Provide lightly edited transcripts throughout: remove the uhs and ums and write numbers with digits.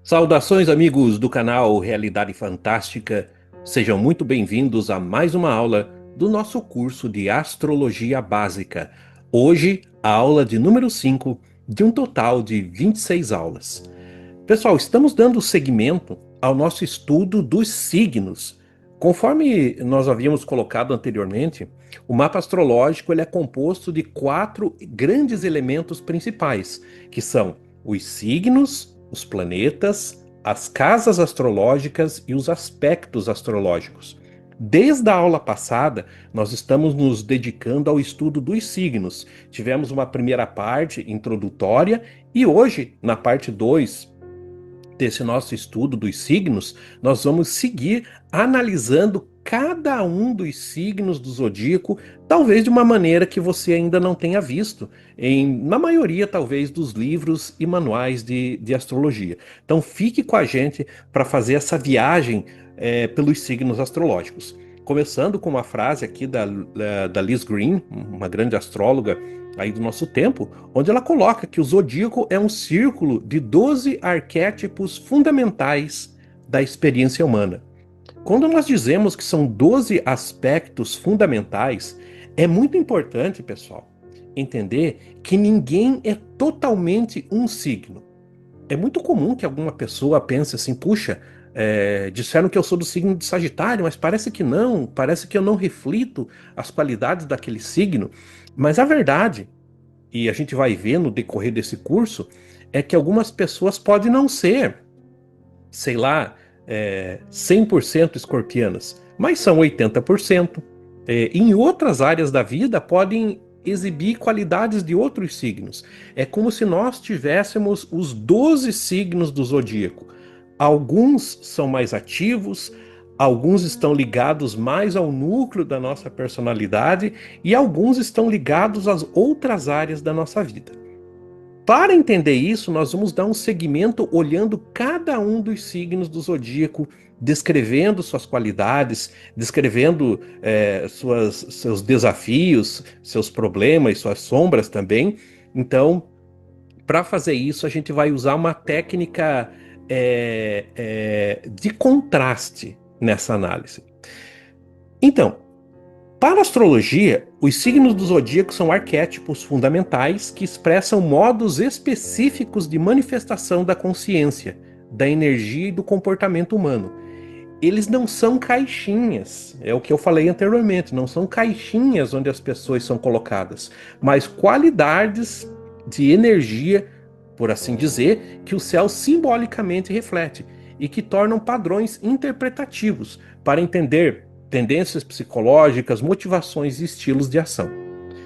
Saudações, amigos do canal Realidade Fantástica. Sejam muito bem-vindos a mais uma aula do nosso curso de Astrologia Básica. Hoje, a aula de número 5 de um total de 26 aulas. Pessoal, estamos dando seguimento ao nosso estudo dos signos. Conforme nós havíamos colocado anteriormente, o mapa astrológico ele é composto de 4 grandes elementos principais, que são os signos, os planetas, as casas astrológicas e os aspectos astrológicos. Desde a aula passada, nós estamos nos dedicando ao estudo dos signos. Tivemos uma primeira parte introdutória e hoje, na parte 2 desse nosso estudo dos signos, nós vamos seguir analisando cada um dos signos do zodíaco, talvez de uma maneira que você ainda não tenha visto, na maioria, talvez, dos livros e manuais de astrologia. Então, fique com a gente para fazer essa viagem pelos signos astrológicos. Começando com uma frase aqui da Liz Green, uma grande astróloga aí do nosso tempo, onde ela coloca que o zodíaco é um círculo de 12 arquétipos fundamentais da experiência humana. Quando nós dizemos que são 12 aspectos fundamentais, é muito importante, pessoal, entender que ninguém é totalmente um signo. É muito comum que alguma pessoa pense assim, puxa, disseram que eu sou do signo de Sagitário, mas parece que não, parece que eu não reflito as qualidades daquele signo. Mas a verdade, e a gente vai ver no decorrer desse curso, é que algumas pessoas podem não ser, sei lá, 100% escorpianas, mas são 80%. Em outras áreas da vida podem exibir qualidades de outros signos. É como se nós tivéssemos os 12 signos do zodíaco. Alguns são mais ativos, alguns estão ligados mais ao núcleo da nossa personalidade e alguns estão ligados às outras áreas da nossa vida. Para entender isso, nós vamos dar um segmento olhando cada um dos signos do zodíaco, descrevendo suas qualidades, descrevendo seus desafios, seus problemas, suas sombras também. Então, para fazer isso, a gente vai usar uma técnica de contraste nessa análise. Então, para a astrologia, os signos do zodíaco são arquétipos fundamentais que expressam modos específicos de manifestação da consciência, da energia e do comportamento humano. Eles não são caixinhas, é o que eu falei anteriormente, não são caixinhas onde as pessoas são colocadas, mas qualidades de energia, por assim dizer, que o céu simbolicamente reflete e que tornam padrões interpretativos para entender tendências psicológicas, motivações e estilos de ação.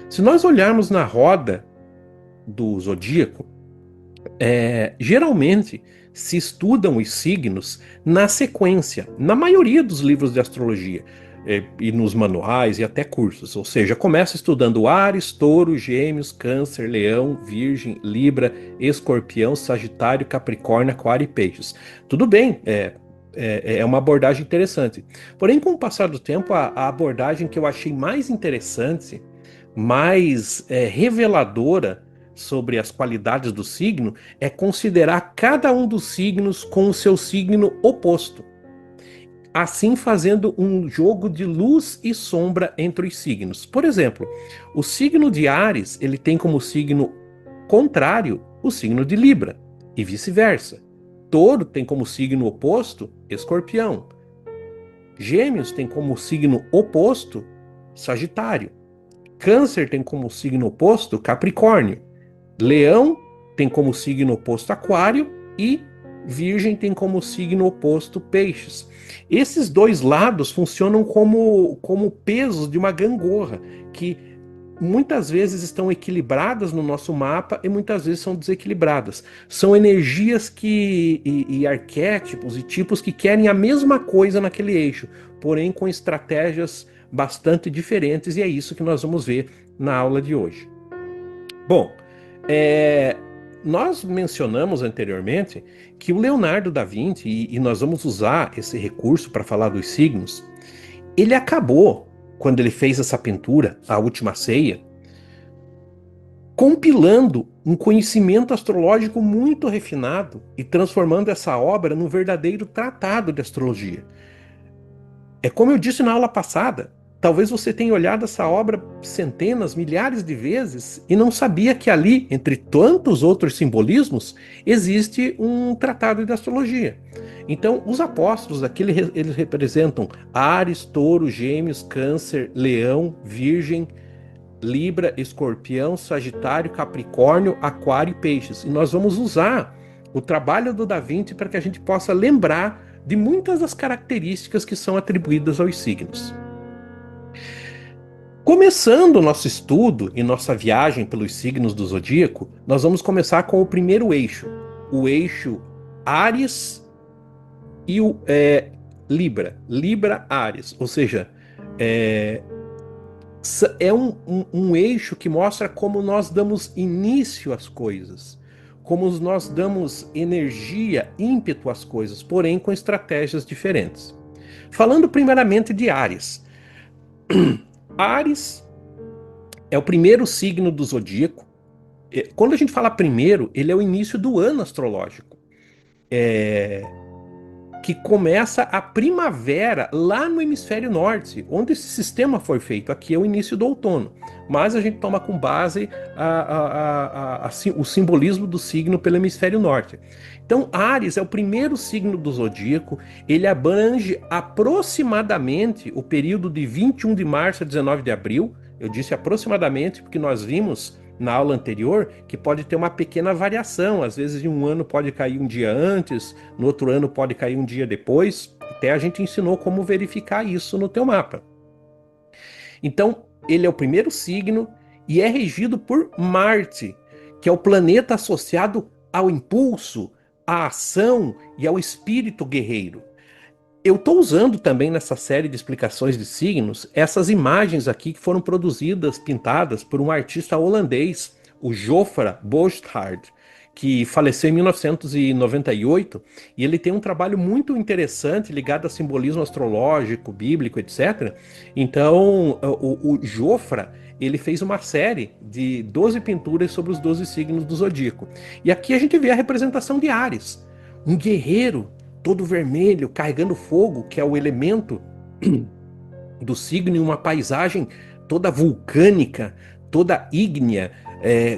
Se nós olharmos na roda do zodíaco, geralmente se estudam os signos na sequência, na maioria dos livros de astrologia, e nos manuais e até cursos. Ou seja, começa estudando Áries, Touro, Gêmeos, Câncer, Leão, Virgem, Libra, Escorpião, Sagitário, Capricórnio, Aquário e Peixes. Tudo bem, é uma abordagem interessante. Porém, com o passar do tempo, a abordagem que eu achei mais interessante, mais reveladora sobre as qualidades do signo, é considerar cada um dos signos com o seu signo oposto. Assim fazendo um jogo de luz e sombra entre os signos. Por exemplo, o signo de Áries, ele tem como signo contrário o signo de Libra, e vice-versa. Touro tem como signo oposto Escorpião. Gêmeos tem como signo oposto Sagitário. Câncer tem como signo oposto Capricórnio. Leão tem como signo oposto Aquário e Virgem tem como signo oposto Peixes. Esses dois lados funcionam como pesos de uma gangorra, que muitas vezes estão equilibradas no nosso mapa e muitas vezes são desequilibradas. São energias e arquétipos e tipos que querem a mesma coisa naquele eixo, porém com estratégias bastante diferentes, e é isso que nós vamos ver na aula de hoje. Bom, nós mencionamos anteriormente que o Leonardo da Vinci, e nós vamos usar esse recurso para falar dos signos, ele acabou, quando ele fez essa pintura, A Última Ceia, compilando um conhecimento astrológico muito refinado e transformando essa obra num verdadeiro tratado de astrologia. É como eu disse na aula passada, talvez você tenha olhado essa obra centenas, milhares de vezes e não sabia que ali, entre tantos outros simbolismos, existe um tratado de astrologia. Então, os apóstolos aqui, eles representam Áries, Touro, Gêmeos, Câncer, Leão, Virgem, Libra, Escorpião, Sagitário, Capricórnio, Aquário e Peixes. E nós vamos usar o trabalho do Da Vinci para que a gente possa lembrar de muitas das características que são atribuídas aos signos. Começando o nosso estudo e nossa viagem pelos signos do zodíaco, nós vamos começar com o primeiro eixo, o eixo Áries e o Libra, Libra-Áries, ou seja, é um eixo que mostra como nós damos início às coisas, como nós damos energia, ímpeto às coisas, porém com estratégias diferentes. Falando primeiramente de Áries. Áries é o primeiro signo do zodíaco. Quando a gente fala primeiro, ele é o início do ano astrológico. Que começa a primavera lá no hemisfério norte, onde esse sistema foi feito. Aqui é o início do outono. Mas a gente toma com base o simbolismo do signo pelo hemisfério norte. Então, Áries é o primeiro signo do zodíaco. Ele abrange aproximadamente o período de 21 de março a 19 de abril. Eu disse aproximadamente porque nós vimos na aula anterior que pode ter uma pequena variação. Às vezes, em um ano pode cair um dia antes, no outro ano pode cair um dia depois. Até a gente ensinou como verificar isso no teu mapa. Então, ele é o primeiro signo e é regido por Marte, que é o planeta associado ao impulso, à ação e ao espírito guerreiro. Eu estou usando também nessa série de explicações de signos essas imagens aqui que foram produzidas, pintadas por um artista holandês, o Jofra Bosschaert, que faleceu em 1998, e ele tem um trabalho muito interessante ligado a simbolismo astrológico, bíblico, etc. Então, o Jofra, ele fez uma série de 12 pinturas sobre os 12 signos do zodíaco. E aqui a gente vê a representação de Áries, um guerreiro todo vermelho, carregando fogo, que é o elemento do signo, em uma paisagem toda vulcânica, toda ígnea,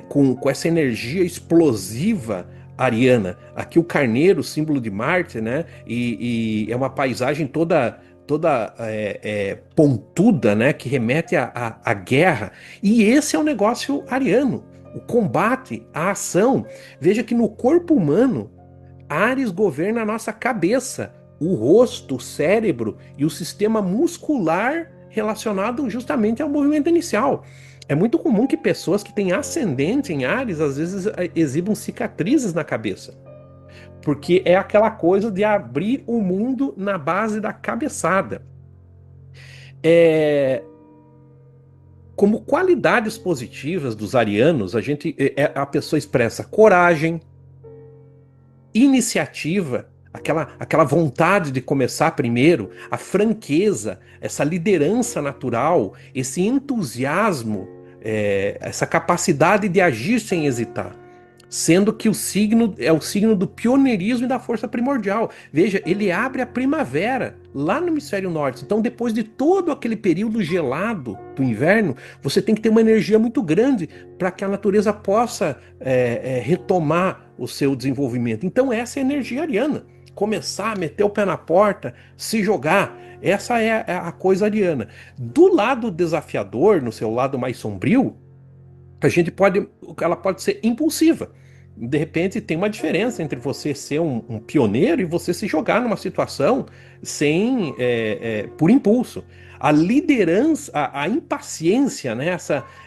com essa energia explosiva ariana. Aqui o carneiro, símbolo de Marte, né? E é uma paisagem toda pontuda, né? Que remete à guerra. E esse é o negócio ariano, o combate, a ação. Veja que no corpo humano, Áries governa a nossa cabeça, o rosto, o cérebro e o sistema muscular relacionado justamente ao movimento inicial. É muito comum que pessoas que têm ascendente em Áries às vezes exibam cicatrizes na cabeça, porque é aquela coisa de abrir o mundo na base da cabeçada. Como qualidades positivas dos arianos, a pessoa expressa coragem, iniciativa, aquela vontade de começar primeiro, a franqueza, essa liderança natural, esse entusiasmo, essa capacidade de agir sem hesitar. Sendo que o signo é o signo do pioneirismo e da força primordial. Veja, ele abre a primavera lá no hemisfério norte. Então, depois de todo aquele período gelado do inverno, você tem que ter uma energia muito grande para que a natureza possa retomar o seu desenvolvimento. Então, essa é a energia ariana. Começar, meter o pé na porta, se jogar. Essa é a coisa ariana. Do lado desafiador, no seu lado mais sombrio, ela pode ser impulsiva. De repente tem uma diferença entre você ser um pioneiro e você se jogar numa situação por impulso. A liderança, a impaciência, né?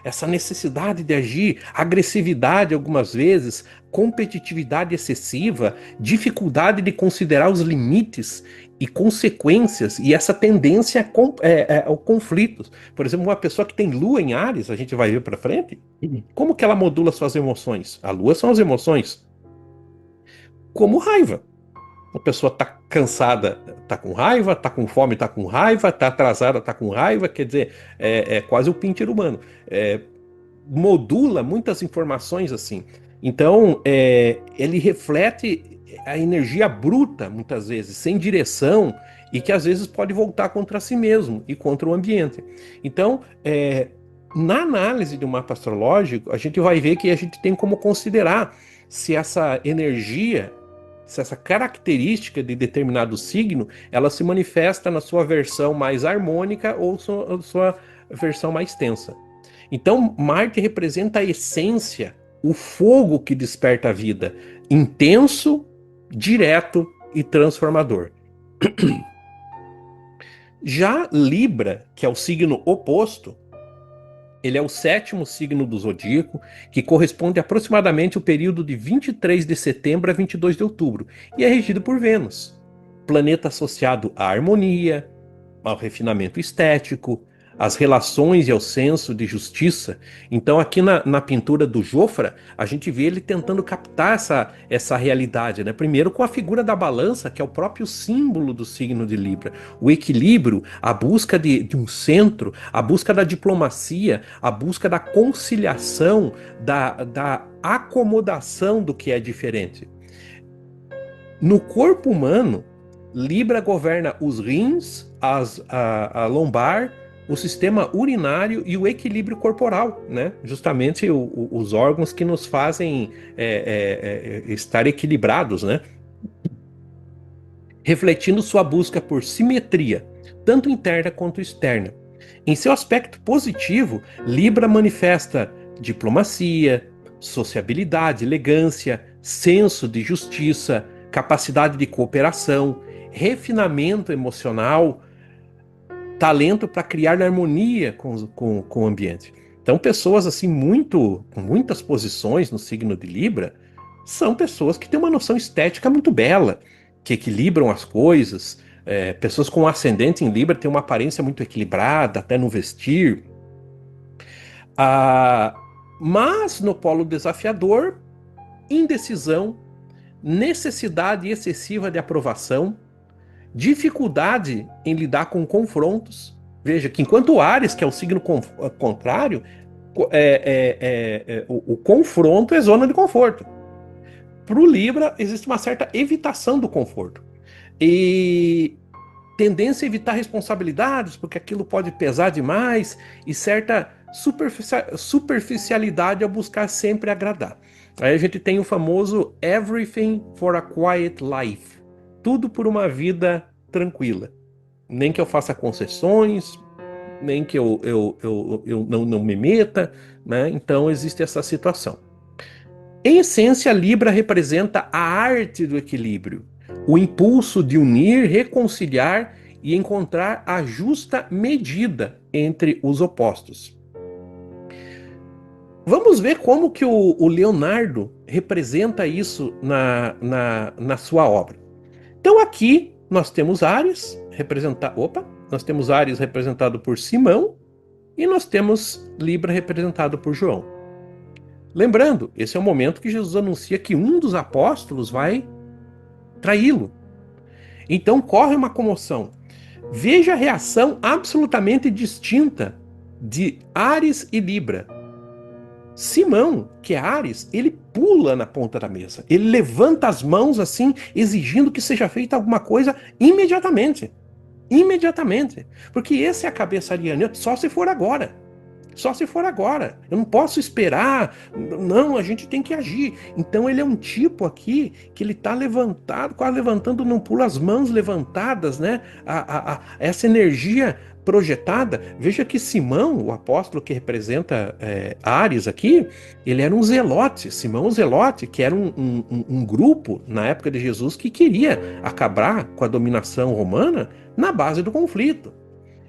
Essa necessidade de agir, agressividade algumas vezes, competitividade excessiva, dificuldade de considerar os limites e consequências, e essa tendência ao conflito. Por exemplo, uma pessoa que tem lua em Áries, a gente vai ver para frente, como que ela modula suas emoções? A lua são as emoções. Como raiva. A pessoa está cansada, está com raiva, está com fome, está com raiva, está atrasada, está com raiva, quer dizer, é quase o pincher humano. modula muitas informações assim. Então, ele reflete a energia bruta, muitas vezes, sem direção, e que às vezes pode voltar contra si mesmo e contra o ambiente. Então, na análise do mapa astrológico, a gente vai ver que a gente tem como considerar se essa energia, se essa característica de determinado signo, ela se manifesta na sua versão mais harmônica ou sua versão mais tensa. Então, Marte representa a essência, o fogo que desperta a vida, intenso, direto e transformador. Já Libra, que é o signo oposto, ele é o 7º signo do zodíaco, que corresponde aproximadamente ao período de 23 de setembro a 22 de outubro, e é regido por Vênus, planeta associado à harmonia, ao refinamento estético, às relações e ao senso de justiça. Então, aqui na pintura do Jofra, a gente vê ele tentando captar essa realidade, né? Primeiro com a figura da balança, que é o próprio símbolo do signo de Libra. O equilíbrio, a busca de um centro, a busca da diplomacia, a busca da conciliação, da acomodação do que é diferente. No corpo humano, Libra governa os rins, a lombar, o sistema urinário e o equilíbrio corporal, né? Justamente os órgãos que nos fazem estar equilibrados, né? Refletindo sua busca por simetria, tanto interna quanto externa. Em seu aspecto positivo, Libra manifesta diplomacia, sociabilidade, elegância, senso de justiça, capacidade de cooperação, refinamento emocional, talento para criar harmonia com o ambiente. Então, pessoas assim com muitas posições no signo de Libra são pessoas que têm uma noção estética muito bela, que equilibram as coisas. Pessoas com ascendente em Libra têm uma aparência muito equilibrada, até no vestir. Mas no polo desafiador, indecisão, necessidade excessiva de aprovação, dificuldade em lidar com confrontos. Veja que enquanto o Áries, que é o signo contrário, o confronto é zona de conforto. Para o Libra, existe uma certa evitação do conforto. E tendência a evitar responsabilidades, porque aquilo pode pesar demais, e certa superficialidade ao buscar sempre agradar. Aí a gente tem o famoso Everything for a Quiet Life. Tudo por uma vida tranquila. Nem que eu faça concessões, nem que eu não me meta, né? Então existe essa situação. Em essência, Libra representa a arte do equilíbrio, o impulso de unir, reconciliar e encontrar a justa medida entre os opostos. Vamos ver como que o Leonardo representa isso na sua obra. Então aqui nós temos Áries representado por Simão e nós temos Libra representado por João. Lembrando, esse é o momento que Jesus anuncia que um dos apóstolos vai traí-lo. Então corre uma comoção. Veja a reação absolutamente distinta de Áries e Libra. Simão, que é Áries, ele pula na ponta da mesa. Ele levanta as mãos assim, exigindo que seja feita alguma coisa imediatamente. Imediatamente. Porque essa é a cabeça ariana, só se for agora. Só se for agora. Eu não posso esperar. Não, a gente tem que agir. Então ele é um tipo aqui que ele está levantado, quase levantando, não pula as mãos levantadas, né? Essa energia projetada. Veja que Simão, o apóstolo que representa Áries aqui, ele era um zelote. Simão o Zelote, que era um grupo na época de Jesus que queria acabar com a dominação romana na base do conflito.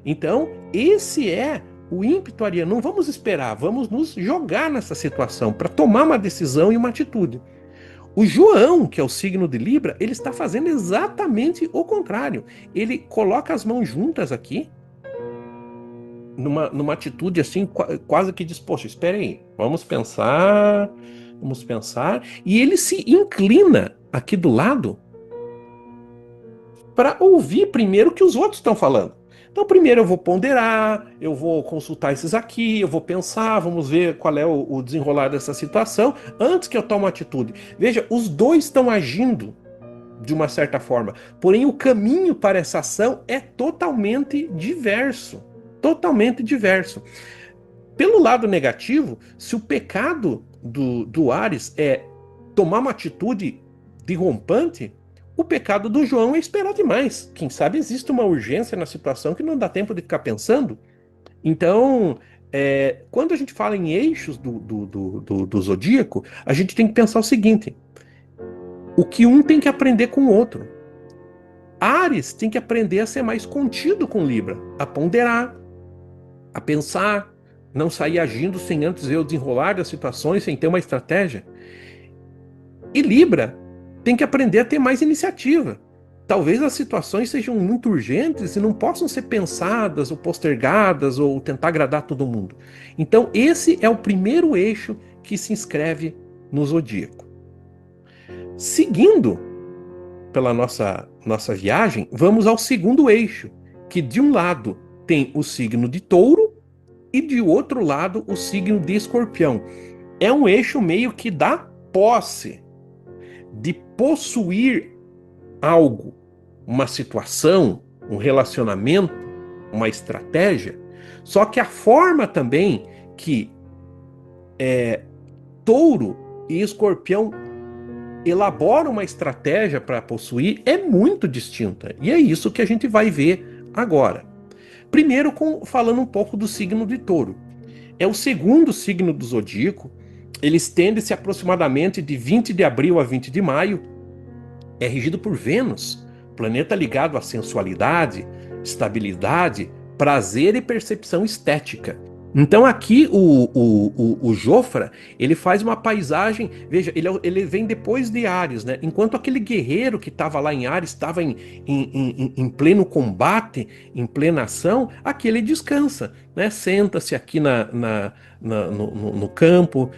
Então, esse é o ímpeto ariano. Não vamos esperar, vamos nos jogar nessa situação para tomar uma decisão e uma atitude. O João, que é o signo de Libra, ele está fazendo exatamente o contrário. Ele coloca as mãos juntas aqui, numa atitude assim, quase que disposto. Espera aí, vamos pensar. E ele se inclina aqui do lado para ouvir primeiro o que os outros estão falando. Então, primeiro eu vou ponderar, eu vou consultar esses aqui, eu vou pensar, vamos ver qual é o desenrolar dessa situação, antes que eu tome uma atitude. Veja, os dois estão agindo de uma certa forma, porém o caminho para essa ação é totalmente diverso. Totalmente diverso. Pelo lado negativo, se o pecado do Ares é tomar uma atitude derrompante, o pecado do João é esperar demais. Quem sabe existe uma urgência na situação que não dá tempo de ficar pensando. Então, quando a gente fala em eixos do zodíaco, a gente tem que pensar o seguinte: o que um tem que aprender com o outro. Ares tem que aprender a ser mais contido com Libra, a ponderar, a pensar, não sair agindo sem antes ver o desenrolar das situações, sem ter uma estratégia. E Libra tem que aprender a ter mais iniciativa. Talvez as situações sejam muito urgentes e não possam ser pensadas ou postergadas ou tentar agradar todo mundo. Então, esse é o primeiro eixo que se inscreve no zodíaco. Seguindo pela nossa viagem, vamos ao segundo eixo, que de um lado tem o signo de Touro e de outro lado o signo de Escorpião. É um eixo meio que da posse, de possuir algo, uma situação, um relacionamento, uma estratégia. Só que a forma também que Touro e Escorpião elaboram uma estratégia para possuir é muito distinta. E é isso que a gente vai ver agora. Primeiro, falando um pouco do signo de Touro. É o segundo signo do zodíaco. Ele estende-se aproximadamente de 20 de abril a 20 de maio. É regido por Vênus, planeta ligado à sensualidade, estabilidade, prazer e percepção estética. Então aqui o Jofra, ele faz uma paisagem, veja, ele vem depois de Áries, né? Enquanto aquele guerreiro que estava lá em Áries estava em pleno combate, em plena ação, aqui ele descansa, né? Senta-se aqui no campo,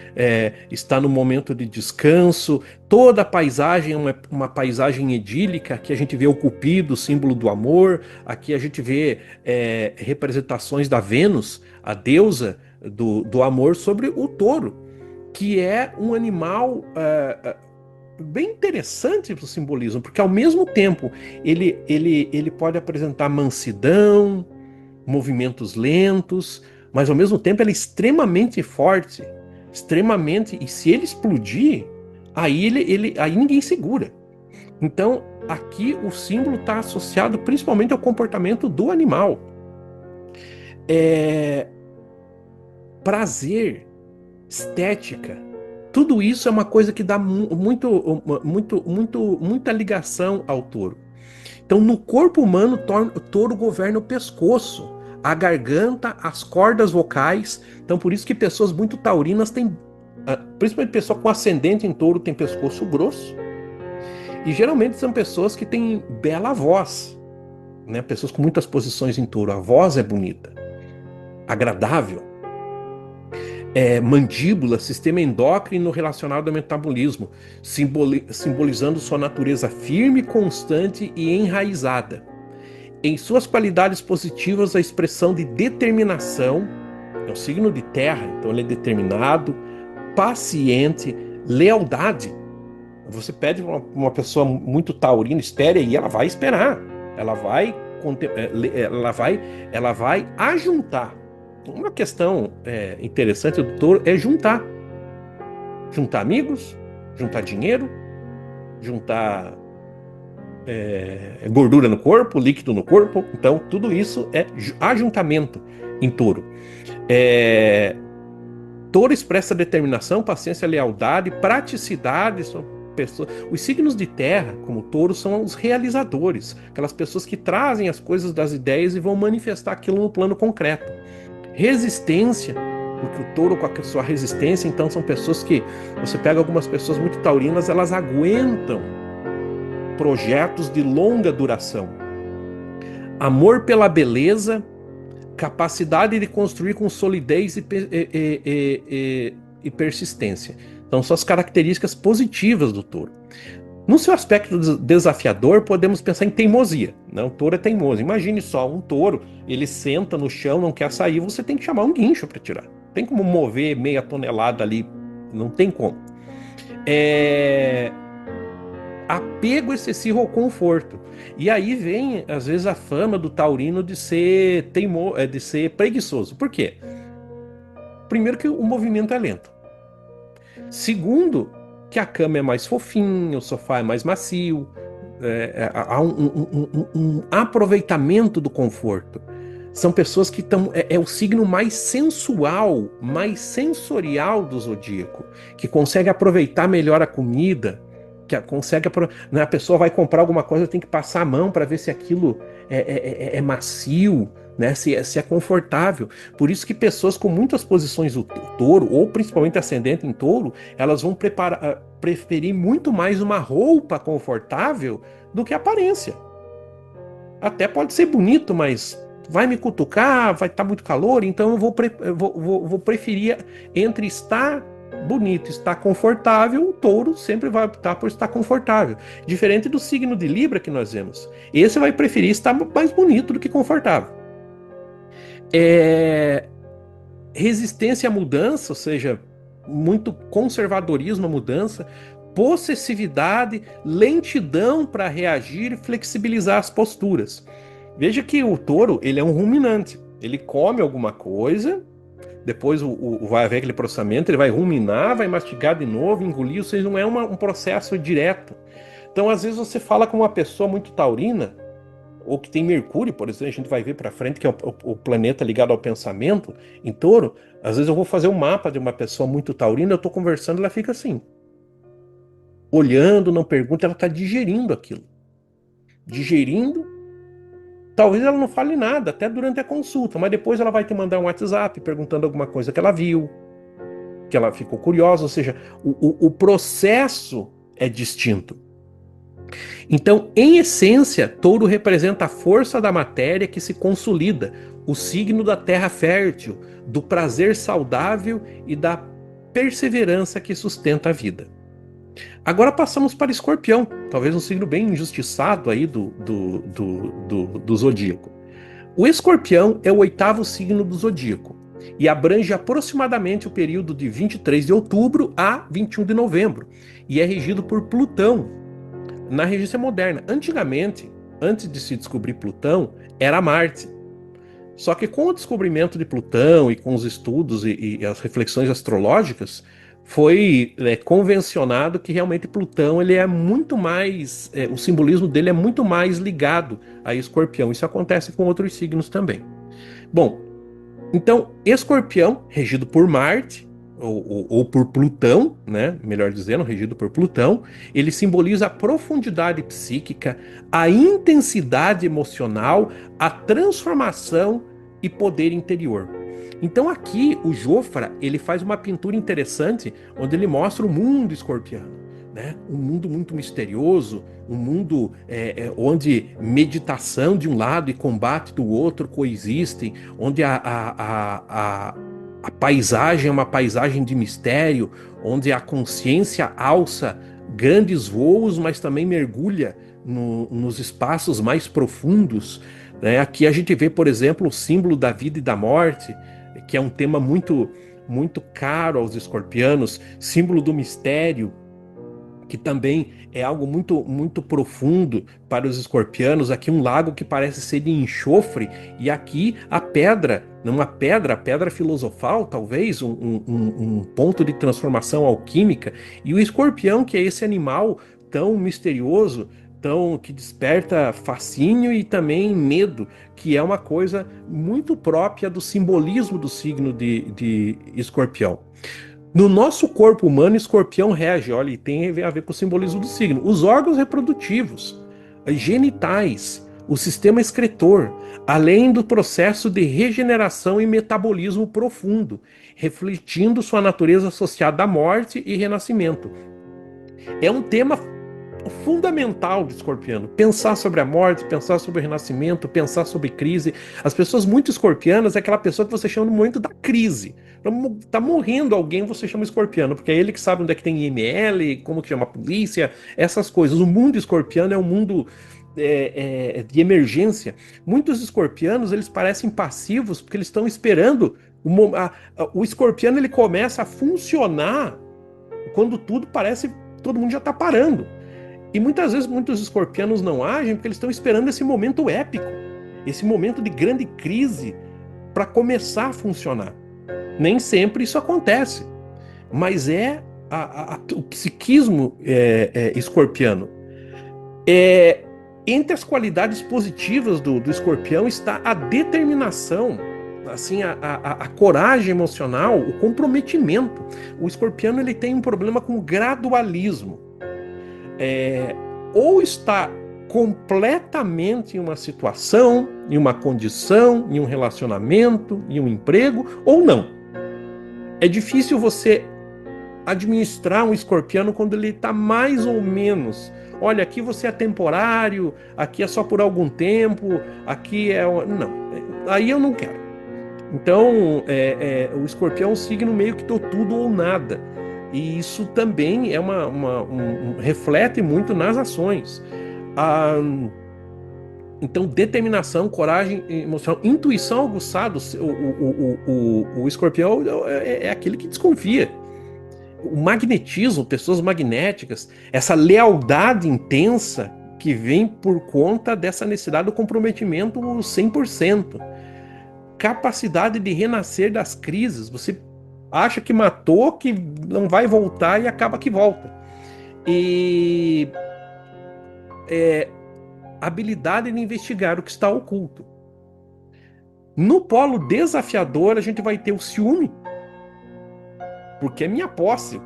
está no momento de descanso. Toda a paisagem é uma paisagem idílica. Aqui a gente vê o Cupido, símbolo do amor. Aqui a gente vê representações da Vênus, a deusa do amor, sobre o touro, que é um animal bem interessante para o simbolismo, porque ao mesmo tempo ele pode apresentar mansidão, movimentos lentos, mas ao mesmo tempo ele é extremamente forte, extremamente, e se ele explodir, aí ninguém segura. Então aqui o símbolo está associado principalmente ao comportamento do animal. Prazer, estética, tudo isso é uma coisa que dá muita ligação ao touro. Então, no corpo humano, o touro governa o pescoço, a garganta, as cordas vocais. Então, por isso que pessoas muito taurinas têm, principalmente pessoa com ascendente em touro, tem pescoço grosso. E geralmente são pessoas que têm bela voz, né? Pessoas com muitas posições em touro. A voz é bonita, agradável. Mandíbula, sistema endócrino relacionado ao metabolismo, simbolizando sua natureza firme, constante e enraizada. Em suas qualidades positivas, a expressão de determinação, é um signo de terra, então ele é determinado, paciente, lealdade. Você pede para uma pessoa muito taurina, espere, e ela vai esperar, ela vai ajuntar. Uma questão interessante do touro é juntar amigos, juntar dinheiro, juntar gordura no corpo, líquido no corpo. Então tudo isso é ajuntamento em touro. Touro expressa determinação, paciência, lealdade, praticidade. Os signos de terra, como touro, são os realizadores, aquelas pessoas que trazem as coisas das ideias e vão manifestar aquilo no plano concreto. Resistência, porque o touro, com a sua resistência, então são pessoas que, você pega algumas pessoas muito taurinas, elas aguentam projetos de longa duração. Amor pela beleza, capacidade de construir com solidez e persistência. Então são as características positivas do touro. No seu aspecto desafiador, podemos pensar em teimosia. Né? O touro é teimoso. Imagine só, um touro, ele senta no chão, não quer sair, você tem que chamar um guincho para tirar. Tem como mover meia tonelada ali, não tem como. Apego excessivo ao conforto. E aí vem, às vezes, a fama do taurino de ser de ser preguiçoso. Por quê? Primeiro que o movimento é lento. Segundo, que a cama é mais fofinha, o sofá é mais macio, há um aproveitamento do conforto. São pessoas que estão. É o signo mais sensual, mais sensorial do zodíaco, que consegue aproveitar melhor a comida, que consegue. Né, a pessoa vai comprar alguma coisa, tem que passar a mão para ver se aquilo é macio, né, se é confortável. Por isso que pessoas com muitas posições do touro, ou principalmente ascendente em touro, elas vão preferir muito mais uma roupa confortável do que a aparência. Até pode ser bonito, mas vai me cutucar, vai estar muito calor, então eu vou preferir entre estar bonito e estar confortável. O touro sempre vai optar por estar confortável. Diferente do signo de Libra que nós vemos. Esse vai preferir estar mais bonito do que confortável. Resistência à mudança, ou seja, muito conservadorismo à mudança, possessividade, lentidão para reagir e flexibilizar as posturas. Veja que o touro, ele é um ruminante. Ele come alguma coisa, depois vai haver aquele processamento, ele vai ruminar, vai mastigar de novo, engolir, ou seja, não é um processo direto. Então, às vezes, você fala com uma pessoa muito taurina, ou que tem Mercúrio, por exemplo, a gente vai ver para frente, que é o planeta ligado ao pensamento, em touro. Às vezes eu vou fazer um mapa de uma pessoa muito taurina, eu estou conversando, ela fica assim, olhando, não pergunta, ela está digerindo aquilo. Digerindo, talvez ela não fale nada, até durante a consulta, mas depois ela vai te mandar um WhatsApp perguntando alguma coisa que ela viu, que ela ficou curiosa, ou seja, o processo é distinto. Então, em essência, touro representa a força da matéria que se consolida, o signo da terra fértil, do prazer saudável e da perseverança que sustenta a vida. Agora passamos para Escorpião, talvez um signo bem injustiçado aí do zodíaco. O Escorpião é o 8º signo do zodíaco e abrange aproximadamente o período de 23 de outubro a 21 de novembro e é regido por Plutão na regência moderna. Antigamente, antes de se descobrir Plutão, era Marte. Só que com o descobrimento de Plutão e com os estudos e as reflexões astrológicas, foi convencionado que realmente Plutão ele é muito mais, o simbolismo dele é muito mais ligado a Escorpião. Isso acontece com outros signos também. Bom, então Escorpião, regido por Marte, ou por Plutão, né? Melhor dizendo, regido por Plutão, ele simboliza a profundidade psíquica, a intensidade emocional, a transformação e poder interior. Então aqui o Jofra ele faz uma pintura interessante onde ele mostra o mundo escorpiano, né? Um mundo muito misterioso, um mundo onde meditação de um lado e combate do outro coexistem, onde a paisagem é uma paisagem de mistério, onde a consciência alça grandes voos, mas também mergulha nos espaços mais profundos. Né? Aqui a gente vê, por exemplo, o símbolo da vida e da morte, que é um tema muito, muito caro aos escorpianos, símbolo do mistério, que também é algo muito, muito profundo para os escorpianos. Aqui um lago que parece ser de enxofre, e aqui a pedra, a pedra filosofal, talvez, um ponto de transformação alquímica, e o escorpião, que é esse animal tão misterioso, que desperta fascínio e também medo, que é uma coisa muito própria do simbolismo do signo de Escorpião. No nosso corpo humano, Escorpião rege, olha, e tem a ver com o simbolismo do signo. Os órgãos reprodutivos, genitais, o sistema excretor, além do processo de regeneração e metabolismo profundo, refletindo sua natureza associada à morte e renascimento. É um tema fundamental do escorpiano, pensar sobre a morte, pensar sobre o renascimento, pensar sobre crise. As pessoas muito escorpianas é aquela pessoa que você chama no momento da crise, Tá morrendo alguém, você chama escorpiano, porque é ele que sabe onde é que tem IML, como que chama a polícia, essas coisas. O mundo escorpiano é um mundo de emergência. Muitos escorpianos, eles parecem passivos, porque eles estão esperando. O escorpiano, ele começa a funcionar quando tudo parece, todo mundo já está parando. E muitas vezes muitos escorpianos não agem porque eles estão esperando esse momento épico, esse momento de grande crise para começar a funcionar. Nem sempre isso acontece, mas o psiquismo escorpiano. Entre as qualidades positivas do escorpião está a determinação, assim, a coragem emocional, o comprometimento. O escorpiano, ele tem um problema com gradualismo. Ou está completamente em uma situação, em uma condição, em um relacionamento, em um emprego, ou não. É difícil você administrar um escorpiano quando ele está mais ou menos. Olha, aqui você é temporário, aqui é só por algum tempo, aqui é... Não, aí eu não quero. Então, o escorpião é um signo meio que tô tudo ou nada. E isso também é reflete muito nas ações. Então, determinação, coragem emocional, intuição aguçada. O escorpião é aquele que desconfia. O magnetismo, pessoas magnéticas, essa lealdade intensa que vem por conta dessa necessidade do comprometimento 100%. Capacidade de renascer das crises. Você acha que matou, que não vai voltar e acaba que volta. E habilidade de investigar o que está oculto. No polo desafiador, a gente vai ter o ciúme, porque é minha posse,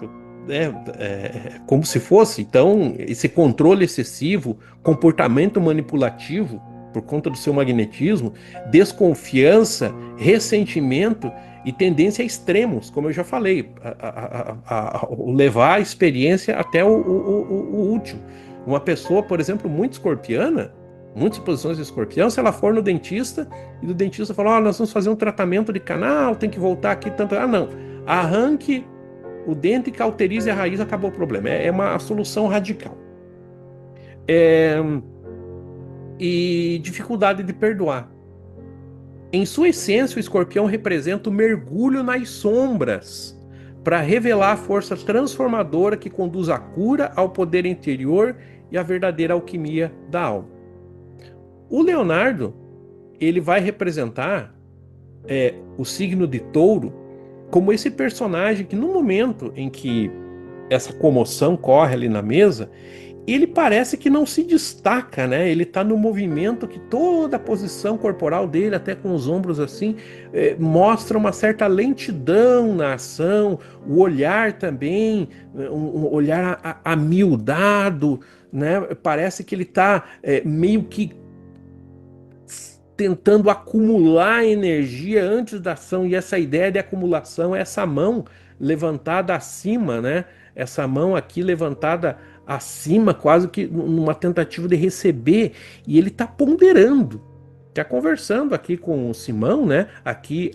como se fosse. Então, esse controle excessivo, comportamento manipulativo, por conta do seu magnetismo, desconfiança, ressentimento e tendência a extremos, como eu já falei, levar a experiência até o último. Uma pessoa, por exemplo, muito escorpiana, muitas posições de escorpião, se ela for no dentista e o dentista falar, nós vamos fazer um tratamento de canal, tem que voltar aqui tanto... não, arranque o dente, cauterize a raiz, acabou o problema. É uma solução radical. E dificuldade de perdoar. Em sua essência, o escorpião representa o mergulho nas sombras para revelar a força transformadora que conduz à cura, ao poder interior e à verdadeira alquimia da alma. O Leonardo, ele vai representar o signo de Touro como esse personagem que, no momento em que essa comoção corre ali na mesa, ele parece que não se destaca, né? Ele está no movimento que toda a posição corporal dele, até com os ombros assim, mostra uma certa lentidão na ação, o olhar também, um olhar amildado, né? Parece que ele está meio que tentando acumular energia antes da ação, e essa ideia de acumulação é essa mão levantada acima, né? Essa mão aqui levantada acima, quase que numa tentativa de receber, e ele está ponderando. Está conversando aqui com o Simão, né? Aqui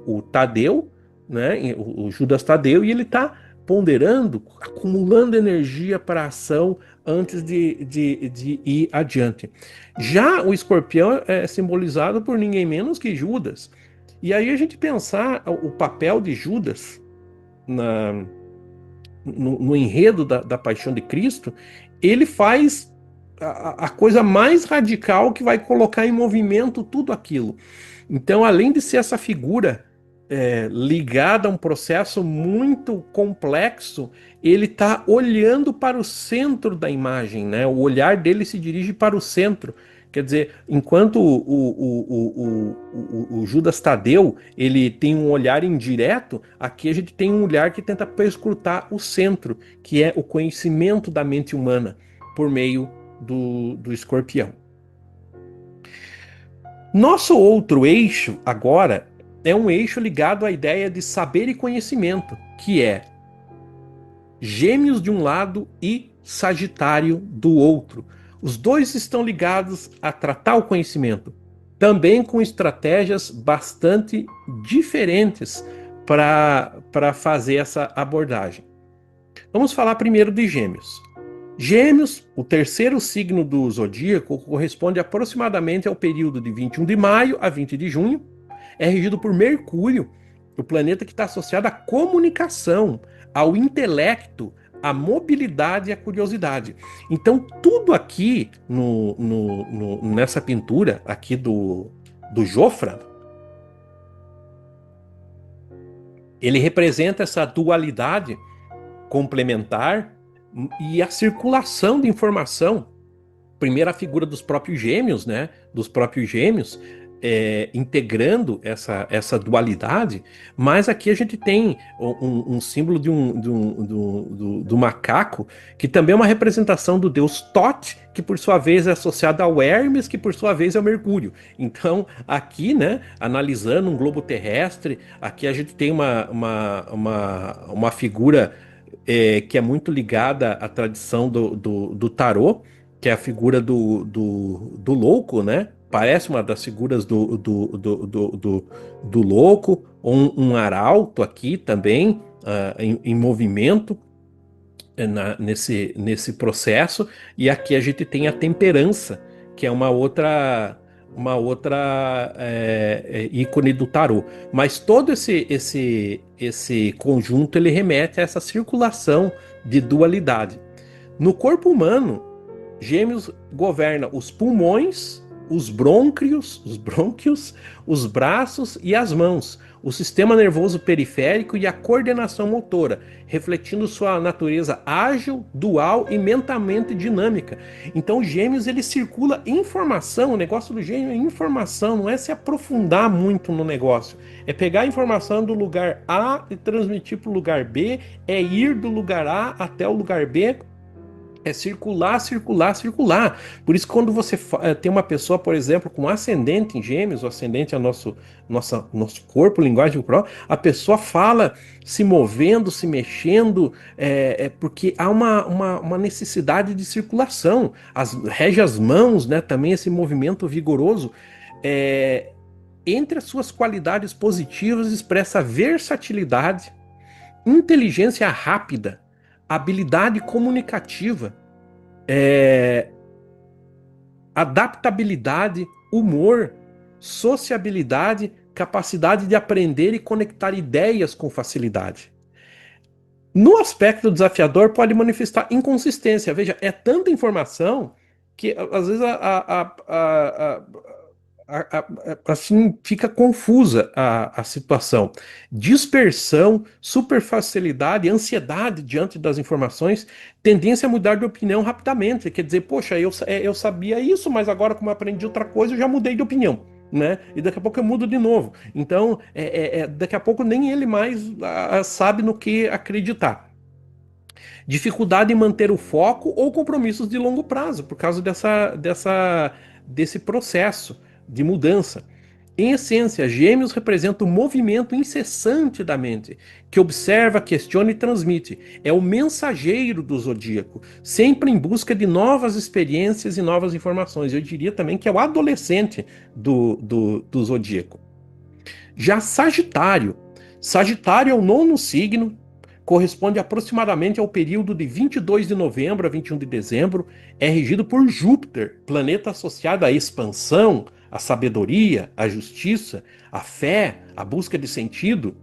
o Tadeu, né? O Judas Tadeu, e ele está ponderando, acumulando energia para a ação antes de ir adiante. Já o escorpião é simbolizado por ninguém menos que Judas. E aí a gente pensar o papel de Judas no enredo da paixão de Cristo, ele faz a coisa mais radical que vai colocar em movimento tudo aquilo. Então, além de ser essa figura ligada a um processo muito complexo, ele está olhando para o centro da imagem, né? O olhar dele se dirige para o centro. Quer dizer, enquanto o Judas Tadeu ele tem um olhar indireto, aqui a gente tem um olhar que tenta perscrutar o centro, que é o conhecimento da mente humana, por meio do escorpião. Nosso outro eixo, agora, é um eixo ligado à ideia de saber e conhecimento, que é Gêmeos de um lado e Sagitário do outro. Os dois estão ligados a tratar o conhecimento, também com estratégias bastante diferentes para fazer essa abordagem. Vamos falar primeiro de Gêmeos. Gêmeos, o terceiro signo do zodíaco, corresponde aproximadamente ao período de 21 de maio a 20 de junho. É regido por Mercúrio, o planeta que está associado à comunicação, ao intelecto, à mobilidade e à curiosidade. Então, tudo aqui nessa pintura aqui do Jofra, ele representa essa dualidade complementar e a circulação de informação. Primeiro a figura dos próprios gêmeos, né? Dos próprios gêmeos, integrando essa dualidade, mas aqui a gente tem um símbolo do macaco, que também é uma representação do deus Thoth, que por sua vez é associado ao Hermes, que por sua vez é o Mercúrio. Então, aqui, né, analisando um globo terrestre, aqui a gente tem uma figura que é muito ligada à tradição do tarô, que é a figura do louco, né? Parece uma das figuras do louco, um arauto aqui também, em movimento nesse processo, e aqui a gente tem a temperança, que é uma outra ícone do tarô. Mas todo esse conjunto ele remete a essa circulação de dualidade. No corpo humano, Gêmeos governa os pulmões, os brônquios, os braços e as mãos, o sistema nervoso periférico e a coordenação motora, refletindo sua natureza ágil, dual e mentalmente dinâmica. Então, Gêmeos ele circula informação. O negócio do Gêmeo é informação, não é se aprofundar muito no negócio. É pegar a informação do lugar A e transmitir para o lugar B, é ir do lugar A até o lugar B. É circular, circular, circular. Por isso, quando você tem uma pessoa, por exemplo, com ascendente em Gêmeos, o ascendente é nosso corpo, linguagem corporal, a pessoa fala se movendo, se mexendo, porque há uma necessidade de circulação. Rege as mãos, né, também esse movimento vigoroso. Entre as suas qualidades positivas, expressa versatilidade, inteligência rápida, habilidade comunicativa, adaptabilidade, humor, sociabilidade, capacidade de aprender e conectar ideias com facilidade. No aspecto desafiador, pode manifestar inconsistência. Veja, é tanta informação que às vezes assim fica confusa a situação. Dispersão, superfacilidade, ansiedade diante das informações, tendência a mudar de opinião rapidamente. Quer dizer, poxa, eu sabia isso, mas agora, como eu aprendi outra coisa, eu já mudei de opinião. Né? E daqui a pouco eu mudo de novo. Então, daqui a pouco nem ele mais sabe no que acreditar. Dificuldade em manter o foco ou compromissos de longo prazo, por causa desse processo de mudança. Em essência, Gêmeos representa o movimento incessante da mente, que observa, questiona e transmite. É o mensageiro do zodíaco, sempre em busca de novas experiências e novas informações. Eu diria também que é o adolescente do zodíaco. Já Sagitário. Sagitário é o nono signo, corresponde aproximadamente ao período de 22 de novembro a 21 de dezembro, é regido por Júpiter, planeta associado à expansão, à sabedoria, à justiça, à fé, à busca de sentido.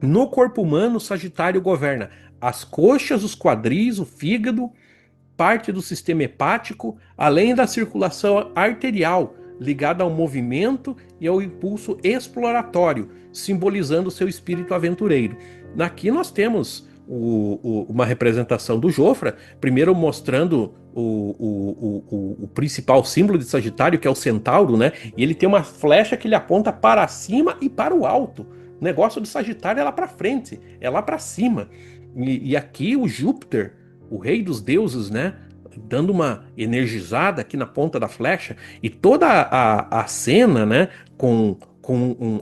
No corpo humano, Sagitário governa as coxas, os quadris, o fígado, parte do sistema hepático, além da circulação arterial, ligada ao movimento e ao impulso exploratório, simbolizando seu espírito aventureiro. Aqui nós temos uma representação do Jofra, primeiro mostrando o principal símbolo de Sagitário, que é o centauro, né? E ele tem uma flecha que ele aponta para cima e para o alto. O negócio do Sagitário é lá para frente, é lá para cima. E aqui o Júpiter, o rei dos deuses, né? Dando uma energizada aqui na ponta da flecha, e toda a cena, né?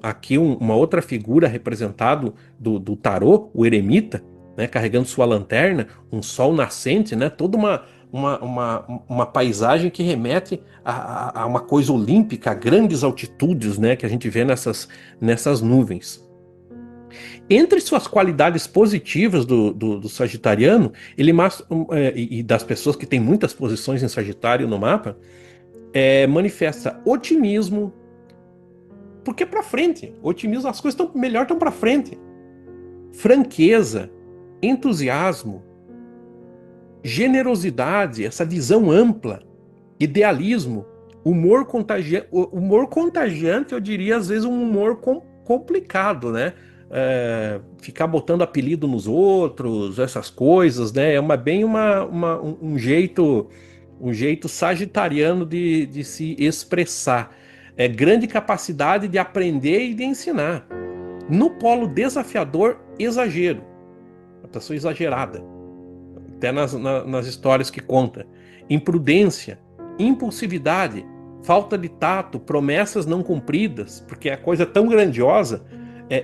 Aqui uma outra figura representado do tarô, o eremita, né, carregando sua lanterna, um sol nascente, né? Toda uma paisagem que remete a uma coisa olímpica, a grandes altitudes, né? Que a gente vê nessas nuvens. Entre suas qualidades positivas do sagitariano, ele e das pessoas que têm muitas posições em Sagitário no mapa, manifesta otimismo, porque é para frente. Otimismo, as coisas estão melhor, estão para frente. Franqueza, entusiasmo, generosidade, essa visão ampla, idealismo, humor contagiante, eu diria às vezes um humor complicado, né? Ficar botando apelido nos outros, essas coisas, né? É bem um jeito sagitariano de se expressar. Grande capacidade de aprender e de ensinar. No polo desafiador, exagero. A pessoa exagerada. Até nas histórias que conta. Imprudência, impulsividade, falta de tato, promessas não cumpridas, porque a coisa é tão grandiosa,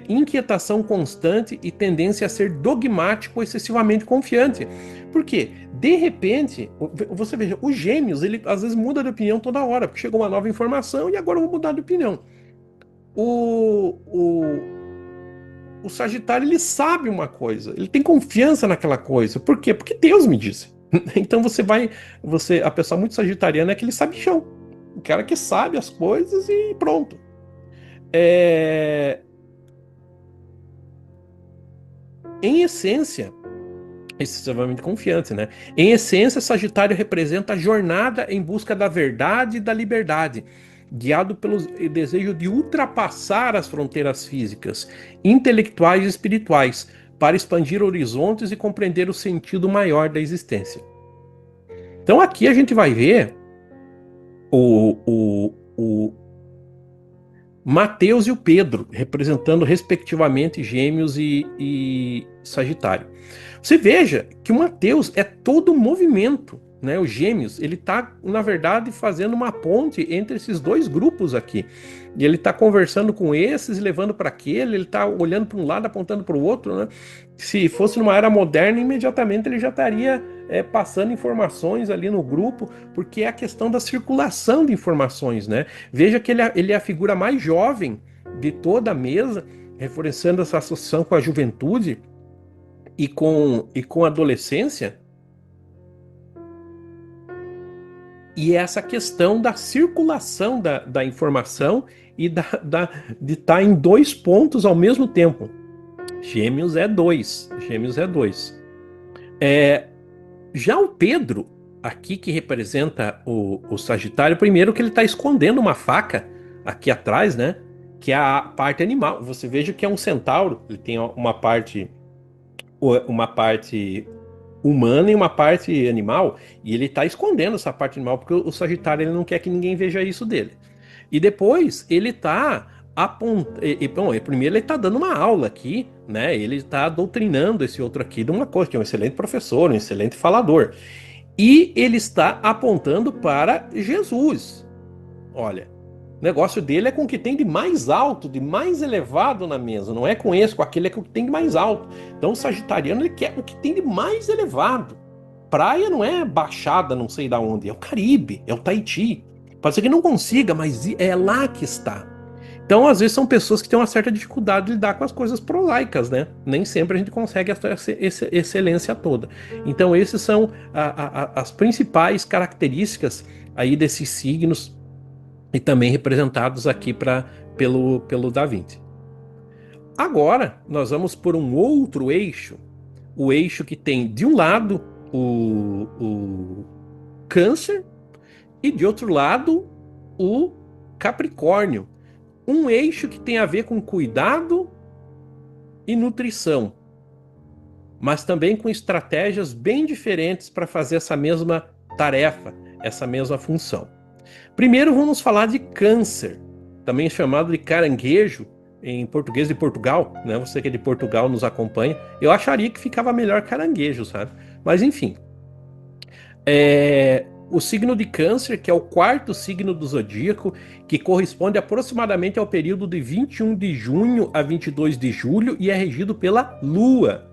inquietação constante e tendência a ser dogmático ou excessivamente confiante. Por quê? De repente, você veja, os gêmeos, ele às vezes muda de opinião toda hora, porque chegou uma nova informação e agora eu vou mudar de opinião. O Sagitário, ele sabe uma coisa, ele tem confiança naquela coisa. Por quê? Porque Deus me disse. Então a pessoa muito sagitariana é aquele sabichão, o cara que sabe as coisas e pronto. Em essência, excessivamente confiante, né? Em essência, Sagitário representa a jornada em busca da verdade e da liberdade, guiado pelo desejo de ultrapassar as fronteiras físicas, intelectuais e espirituais, para expandir horizontes e compreender o sentido maior da existência. Então aqui a gente vai ver o Mateus e o Pedro, representando respectivamente Gêmeos e Sagitário. Você veja que o Mateus é todo movimento, né? O Gêmeos, ele está, na verdade, fazendo uma ponte entre esses dois grupos aqui. E ele está conversando com esses, levando para aquele, ele está olhando para um lado, apontando para o outro, né? Se fosse numa era moderna, imediatamente ele já estaria passando informações ali no grupo, porque é a questão da circulação de informações, né? Veja que ele é a figura mais jovem de toda a mesa, reforçando essa associação com a juventude e com a adolescência. E essa questão da circulação da informação e de estar em dois pontos ao mesmo tempo. Gêmeos é 2. Já o Pedro, aqui que representa o Sagitário, primeiro que ele está escondendo uma faca aqui atrás, né? Que é a parte animal. Você veja que é um centauro, ele tem uma parte humana e uma parte animal, e ele está escondendo essa parte animal, porque o Sagitário ele não quer que ninguém veja isso dele. E depois ele está primeiro ele está dando uma aula aqui, né? Ele está doutrinando esse outro aqui de uma coisa, que é um excelente professor, um excelente falador. E ele está apontando para Jesus. Olha, o negócio dele é com o que tem de mais alto, de mais elevado na mesa. Não é com esse, com aquele, é com o que tem de mais alto. Então o sagitariano ele quer o que tem de mais elevado. Praia não é baixada não sei da onde, é o Caribe, é o Tahiti. Pode ser que não consiga, mas é lá que está. Então, às vezes, são pessoas que têm uma certa dificuldade de lidar com as coisas prosaicas, né? Nem sempre a gente consegue essa excelência toda. Então, esses são as principais características aí desses signos e também representados aqui pelo Da Vinci. Agora, nós vamos por um outro eixo, o eixo que tem, de um lado, o Câncer e, de outro lado, o Capricórnio. Um eixo que tem a ver com cuidado e nutrição, mas também com estratégias bem diferentes para fazer essa mesma tarefa, essa mesma função. Primeiro vamos falar de Câncer, também chamado de caranguejo em português de Portugal, né? Você que é de Portugal nos acompanha, eu acharia que ficava melhor caranguejo, sabe? Mas enfim, o signo de Câncer, que é o quarto signo do zodíaco, que corresponde aproximadamente ao período de 21 de junho a 22 de julho e é regido pela Lua,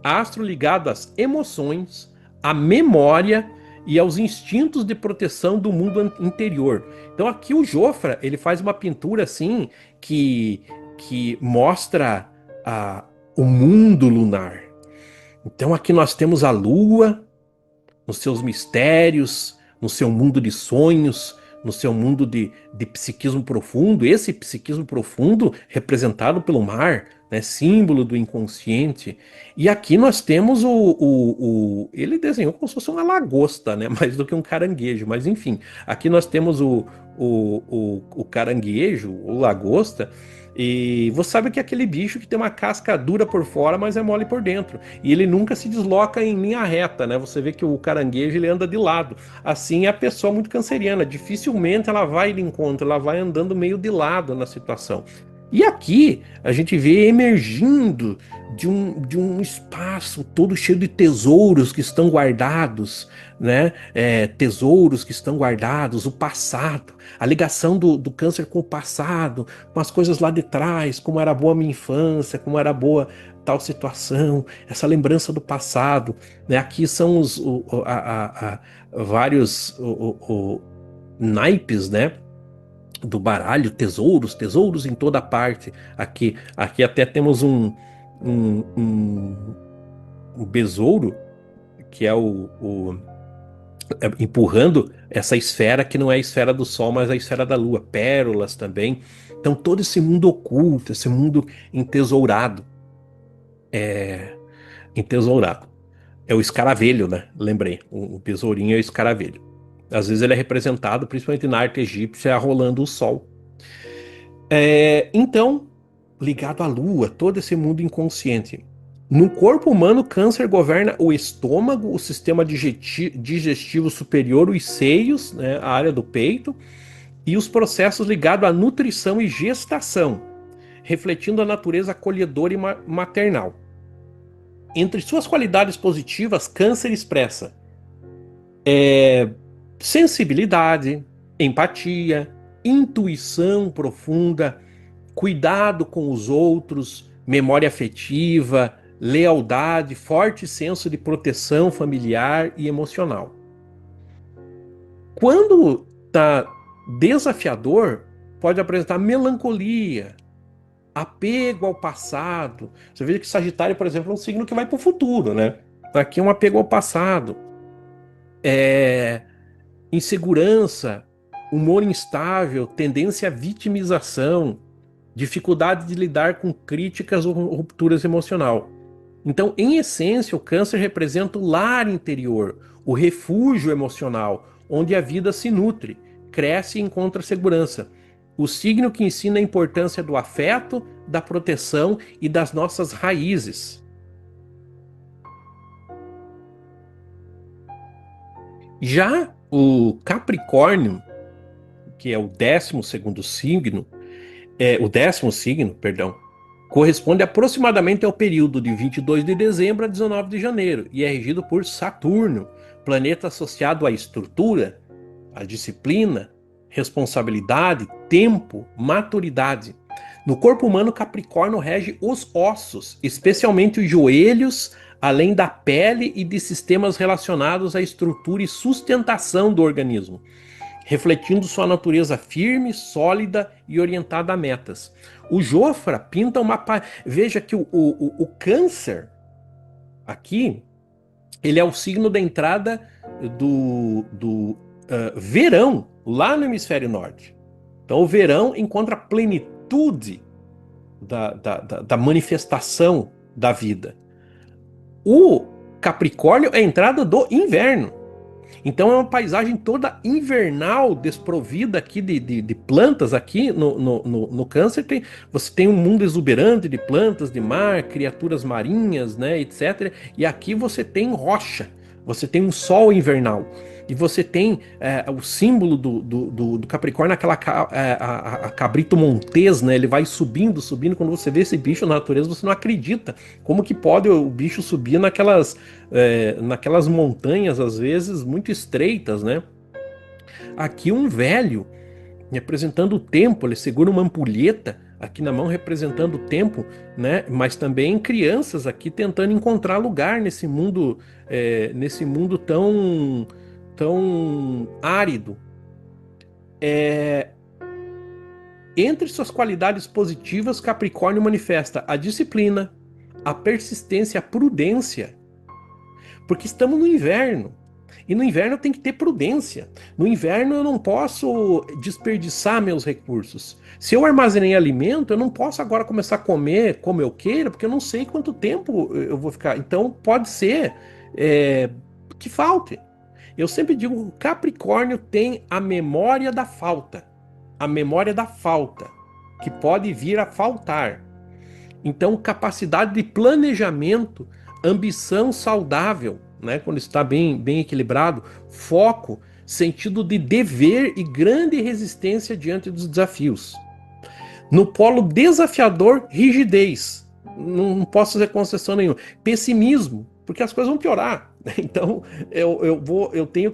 astro ligado às emoções, à memória e aos instintos de proteção do mundo interior. Então aqui o Jofra, ele faz uma pintura assim que mostra o mundo lunar. Então aqui nós temos a Lua nos seus mistérios, no seu mundo de sonhos, no seu mundo de psiquismo profundo, esse psiquismo profundo representado pelo mar, né, símbolo do inconsciente. E aqui nós temos ele desenhou como se fosse uma lagosta, né, mais do que um caranguejo, mas enfim, aqui nós temos o caranguejo, o lagosta. E você sabe que é aquele bicho que tem uma casca dura por fora, mas é mole por dentro. E ele nunca se desloca em linha reta, né? Você vê que o caranguejo ele anda de lado. Assim é a pessoa muito canceriana. Dificilmente ela vai de encontro, ela vai andando meio de lado na situação. E aqui a gente vê emergindo de um espaço todo cheio de tesouros que estão guardados, né? Tesouros que estão guardados, o passado, a ligação do câncer com o passado, com as coisas lá de trás, como era boa a minha infância, como era boa tal situação, essa lembrança do passado, né? Aqui são vários naipes, né? Do baralho, tesouros em toda parte. Aqui até temos um, um, um besouro que é empurrando essa esfera que não é a esfera do Sol, mas a esfera da Lua. Pérolas também. Então todo esse mundo oculto, esse mundo entesourado, entesourado. É o escaravelho, né? Lembrei. O besourinho é o escaravelho. Às vezes ele é representado, principalmente na arte egípcia, rolando o sol. Então, ligado à lua, todo esse mundo inconsciente. No corpo humano, o câncer governa o estômago, o sistema digestivo superior, os seios, né, a área do peito, e os processos ligados à nutrição e gestação, refletindo a natureza acolhedora e maternal. Entre suas qualidades positivas, câncer expressa sensibilidade, empatia, intuição profunda, cuidado com os outros, memória afetiva, lealdade, forte senso de proteção familiar e emocional. Quando está desafiador, pode apresentar melancolia, apego ao passado. Você vê que Sagitário, por exemplo, é um signo que vai para o futuro, né? Aqui é um apego ao passado. Insegurança, humor instável, tendência à vitimização, dificuldade de lidar com críticas ou rupturas emocional. Então, em essência, o câncer representa o lar interior, o refúgio emocional, onde a vida se nutre, cresce e encontra segurança. O signo que ensina a importância do afeto, da proteção e das nossas raízes. Já o Capricórnio, que é o 12º signo, o 10º signo, perdão, corresponde aproximadamente ao período de 22 de dezembro a 19 de janeiro e é regido por Saturno, planeta associado à estrutura, à disciplina, responsabilidade, tempo, maturidade. No corpo humano, Capricórnio rege os ossos, especialmente os joelhos, além da pele e de sistemas relacionados à estrutura e sustentação do organismo, refletindo sua natureza firme, sólida e orientada a metas. O Jofra pinta uma. Veja que o câncer, aqui, ele é o signo da entrada do verão, lá no hemisfério norte. Então, o verão encontra a plenitude da manifestação da vida. O Capricórnio é a entrada do inverno. Então é uma paisagem toda invernal, desprovida aqui de plantas. Aqui no Câncer você tem um mundo exuberante de plantas, de mar, criaturas marinhas, né, etc. E aqui você tem rocha, você tem um sol invernal. E você tem o símbolo do Capricórnio, aquela a cabrito montês, né? Ele vai subindo, subindo. Quando você vê esse bicho na natureza, você não acredita. Como que pode o bicho subir naquelas montanhas, às vezes, muito estreitas, né? Aqui um velho representando o tempo, ele segura uma ampulheta aqui na mão representando o tempo, né? Mas também crianças aqui tentando encontrar lugar nesse mundo tão árido. Entre suas qualidades positivas, Capricórnio manifesta a disciplina, a persistência, a prudência, porque estamos no inverno. E no inverno tem que ter prudência. No inverno eu não posso desperdiçar meus recursos. Se eu armazenei alimento, eu não posso agora começar a comer como eu queira, porque eu não sei quanto tempo eu vou ficar. Então pode ser que falte. Eu sempre digo que o Capricórnio tem a memória da falta. A memória da falta, que pode vir a faltar. Então, capacidade de planejamento, ambição saudável, né, quando está bem equilibrado, foco, sentido de dever e grande resistência diante dos desafios. No polo desafiador, rigidez. Não posso fazer concessão nenhuma. Pessimismo, porque as coisas vão piorar. Então, eu tenho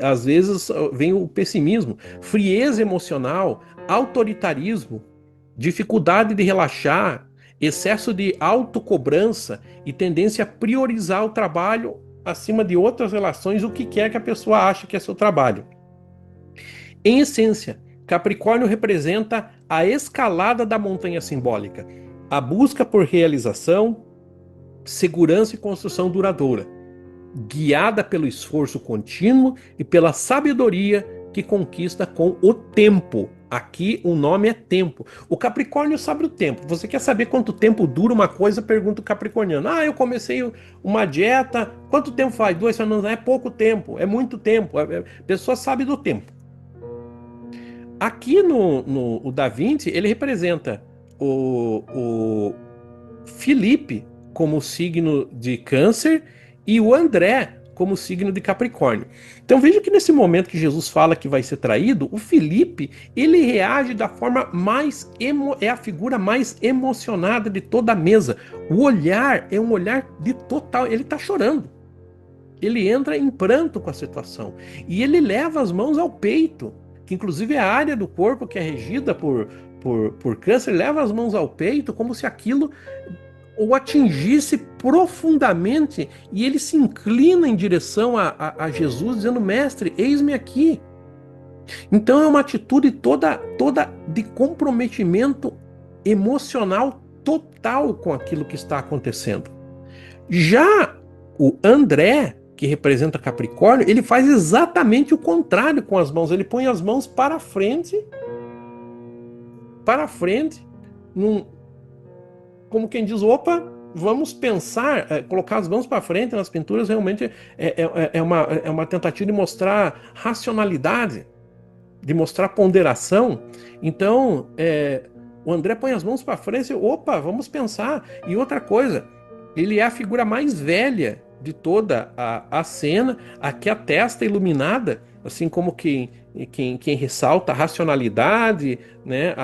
às vezes, vem o pessimismo. Frieza emocional, autoritarismo, dificuldade de relaxar, excesso de autocobrança e tendência a priorizar o trabalho acima de outras relações, o que quer que a pessoa ache que é seu trabalho. Em essência, Capricórnio representa a escalada da montanha simbólica, a busca por realização, segurança e construção duradoura, guiada pelo esforço contínuo e pela sabedoria que conquista com o tempo. Aqui o nome é tempo. O Capricórnio sabe o tempo. Você quer saber quanto tempo dura uma coisa? Pergunta o Capricorniano. Ah, eu comecei uma dieta. Quanto tempo faz? 2 semanas? É pouco tempo. É muito tempo. A pessoa sabe do tempo. Aqui o Da Vinci, ele representa o Felipe como signo de Câncer e o André como signo de Capricórnio. Então veja que nesse momento que Jesus fala que vai ser traído, o Felipe, ele reage da forma é a figura mais emocionada de toda a mesa. O olhar é um olhar de total, ele está chorando. Ele entra em pranto com a situação e ele leva as mãos ao peito, que inclusive é a área do corpo que é regida por Câncer, leva as mãos ao peito como se aquilo o atingisse profundamente, e ele se inclina em direção a Jesus, dizendo: mestre, eis-me aqui. Então é uma atitude toda de comprometimento emocional total com aquilo que está acontecendo. Já o André, que representa Capricórnio, ele faz exatamente o contrário com as mãos. Ele põe as mãos para frente, como quem diz: opa, vamos pensar, colocar as mãos para frente nas pinturas realmente é uma tentativa de mostrar racionalidade, de mostrar ponderação. Então, o André põe as mãos para frente e, opa, vamos pensar. E outra coisa, ele é a figura mais velha de toda a cena, aqui a testa iluminada, assim como quem ressalta a racionalidade, né,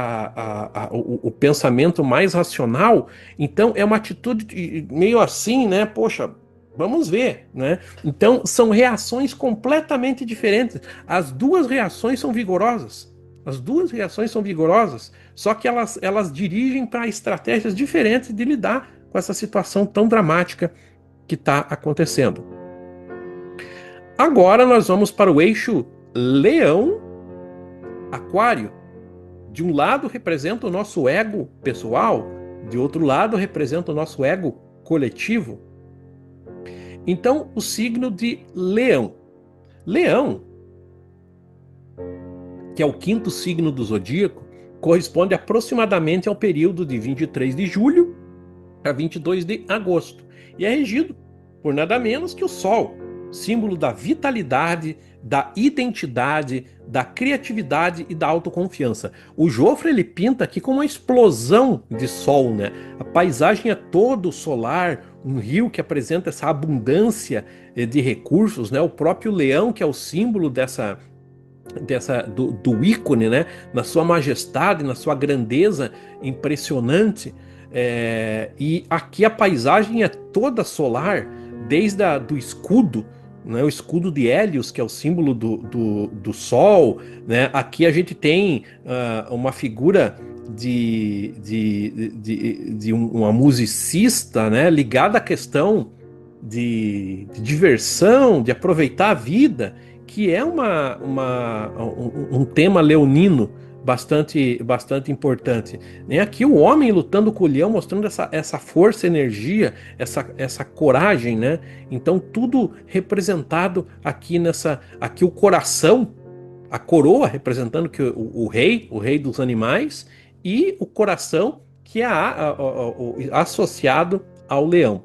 o pensamento mais racional. Então é uma atitude meio assim, né? Poxa, vamos ver, né? Então são reações completamente diferentes. As duas reações são vigorosas. As duas reações são vigorosas, só que elas dirigem para estratégias diferentes de lidar com essa situação tão dramática que está acontecendo. Agora nós vamos para o eixo Leão-Aquário. De um lado representa o nosso ego pessoal, de outro lado representa o nosso ego coletivo. Então, o signo de Leão. Leão, que é o 5º signo do zodíaco, corresponde aproximadamente ao período de 23 de julho a 22 de agosto. E é regido por nada menos que o Sol, símbolo da vitalidade, da identidade, da criatividade e da autoconfiança. O Jofre, ele pinta aqui como uma explosão de sol, né? A paisagem é todo solar, um rio que apresenta essa abundância de recursos, né? O próprio leão, que é o símbolo do ícone, né? Na sua majestade, na sua grandeza impressionante. E aqui a paisagem é toda solar, desde do escudo, né, o escudo de Hélios, que é o símbolo do Sol, né? Aqui a gente tem uma figura de uma musicista, né, ligada à questão de diversão, de aproveitar a vida, que é um tema leonino bastante importante. Né? Aqui o homem lutando com o leão, mostrando essa força, energia, essa coragem, né? Então tudo representado aqui aqui o coração, a coroa representando que o rei dos animais, e o coração que é associado ao leão.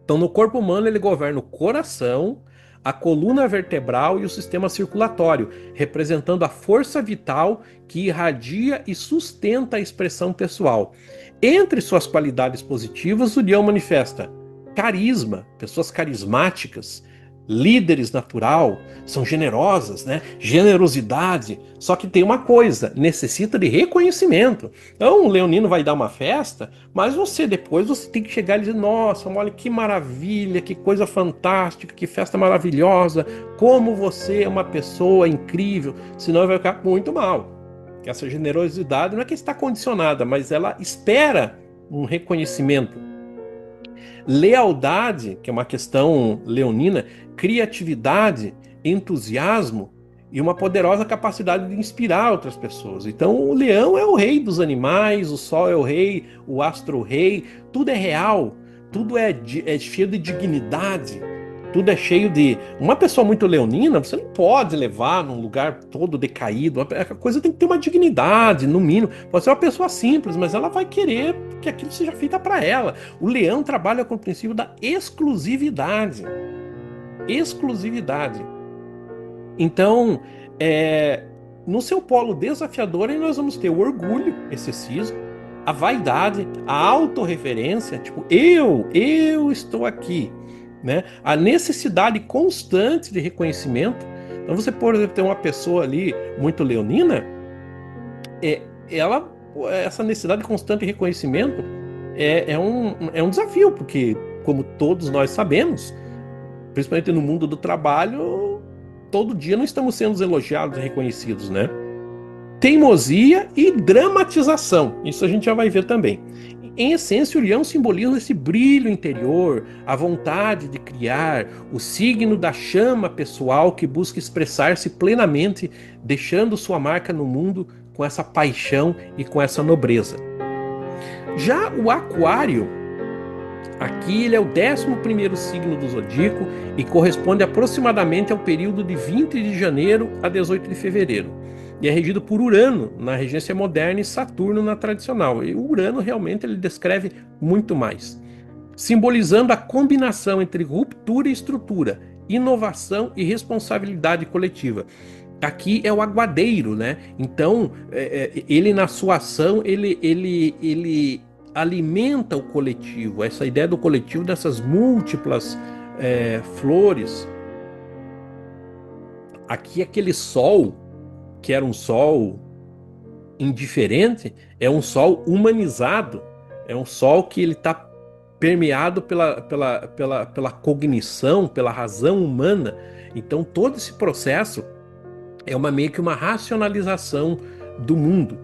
Então, no corpo humano, ele governa o coração, a coluna vertebral e o sistema circulatório, representando a força vital que irradia e sustenta a expressão pessoal. Entre suas qualidades positivas, o leão manifesta carisma, pessoas carismáticas, líderes natural, são generosas, né? Generosidade. Só que tem uma coisa, necessita de reconhecimento. Então, o leonino vai dar uma festa, mas depois você tem que chegar e dizer: nossa, olha que maravilha, que coisa fantástica, que festa maravilhosa, como você é uma pessoa incrível, senão vai ficar muito mal. Essa generosidade não é que está condicionada, mas ela espera um reconhecimento. Lealdade, que é uma questão leonina, criatividade, entusiasmo e uma poderosa capacidade de inspirar outras pessoas. Então o leão é o rei dos animais, o sol é o rei, o astro rei, tudo é real, tudo é cheio de dignidade, tudo é cheio de... Uma pessoa muito leonina, você não pode levar num lugar todo decaído, a coisa tem que ter uma dignidade, no mínimo. Pode ser uma pessoa simples, mas ela vai querer que aquilo seja feito para ela. O leão trabalha com o princípio da exclusividade. Exclusividade. Então, no seu polo desafiador, aí nós vamos ter o orgulho excessivo, a vaidade, a autorreferência, tipo, eu estou aqui, né? A necessidade constante de reconhecimento. Então você pode ter uma pessoa ali muito leonina, essa necessidade constante de reconhecimento é um desafio, porque, como todos nós sabemos, principalmente no mundo do trabalho, todo dia não estamos sendo elogiados e reconhecidos, né? Teimosia e dramatização, isso a gente já vai ver também. Em essência, o leão simboliza esse brilho interior, a vontade de criar, o signo da chama pessoal que busca expressar-se plenamente, deixando sua marca no mundo com essa paixão e com essa nobreza. Já o aquário, aqui ele é o 11º signo do zodíaco e corresponde aproximadamente ao período de 20 de janeiro a 18 de fevereiro. E é regido por Urano na regência moderna e Saturno na tradicional. E o Urano realmente ele descreve muito mais, simbolizando a combinação entre ruptura e estrutura, inovação e responsabilidade coletiva. Aqui é o aguadeiro, né? Então, ele na sua ação, ele alimenta o coletivo, essa ideia do coletivo, dessas múltiplas flores. Aqui aquele sol, que era um sol indiferente, é um sol humanizado, é um sol que ele está permeado pela cognição, pela razão humana. Então todo esse processo é meio que uma racionalização do mundo.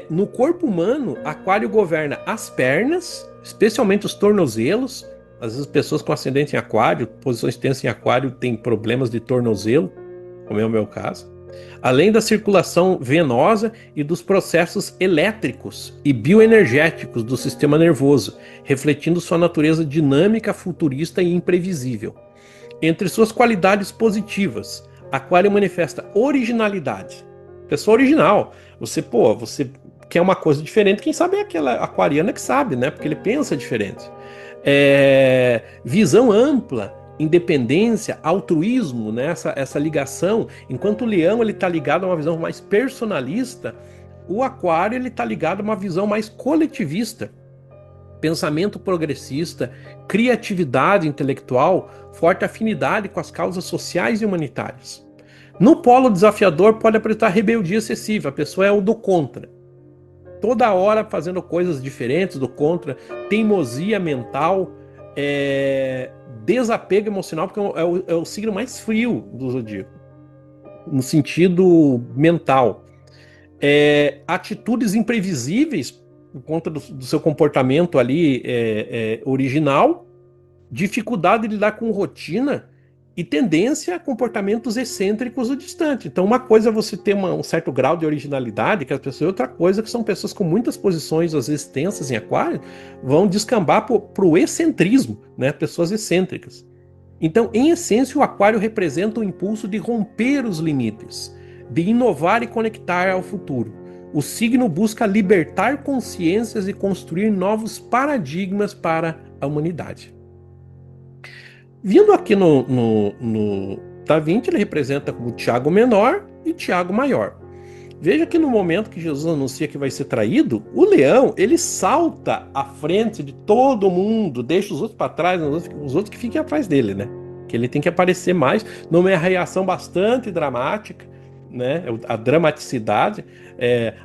No corpo humano, Aquário governa as pernas, especialmente os tornozelos. Às vezes pessoas com ascendente em Aquário, posições tensas em Aquário, têm problemas de tornozelo, como é o meu caso. Além da circulação venosa e dos processos elétricos e bioenergéticos do sistema nervoso, refletindo sua natureza dinâmica, futurista e imprevisível. Entre suas qualidades positivas, Aquário manifesta originalidade. Pessoa original. Você quer uma coisa diferente, quem sabe é aquela aquariana que sabe, né? Porque ele pensa diferente. Visão ampla, independência, altruísmo, né? Essa ligação. Enquanto o leão ele está ligado a uma visão mais personalista, o aquário ele está ligado a uma visão mais coletivista. Pensamento progressista, criatividade intelectual, forte afinidade com as causas sociais e humanitárias. No polo desafiador pode apresentar rebeldia excessiva, a pessoa é o do contra. Toda hora fazendo coisas diferentes, do contra, teimosia mental, desapego emocional, porque é o signo mais frio do zodíaco, no sentido mental. Atitudes imprevisíveis por conta do seu comportamento ali original, dificuldade de lidar com rotina e tendência a comportamentos excêntricos ou distantes. Então, uma coisa é você ter um certo grau de originalidade que as pessoas, outra coisa que são pessoas com muitas posições, às vezes tensas em aquário, vão descambar para o excentrismo, né? Pessoas excêntricas. Então, em essência, o aquário representa o impulso de romper os limites, de inovar e conectar ao futuro. O signo busca libertar consciências e construir novos paradigmas para a humanidade. Vindo aqui no Da Vinci, ele representa como Tiago menor e Tiago maior. Veja que no momento que Jesus anuncia que vai ser traído, o leão, ele salta à frente de todo mundo, deixa os outros para trás, os outros que fiquem atrás dele, né? Que ele tem que aparecer mais, numa reação bastante dramática, né? A dramaticidade,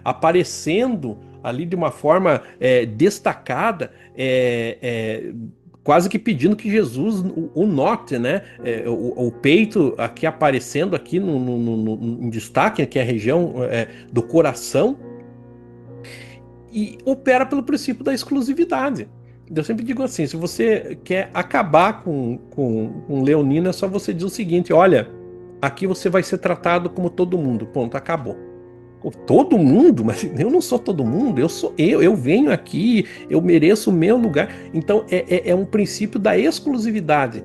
aparecendo ali de uma forma destacada, quase que pedindo que Jesus o note, né? O peito aqui aparecendo aqui em destaque, que é a região do coração, e opera pelo princípio da exclusividade. Eu sempre digo assim, se você quer acabar com leonino, é só você dizer o seguinte: olha, aqui você vai ser tratado como todo mundo, ponto, acabou. Todo mundo? Mas eu não sou todo mundo, eu venho aqui, eu mereço o meu lugar. Então é um princípio da exclusividade.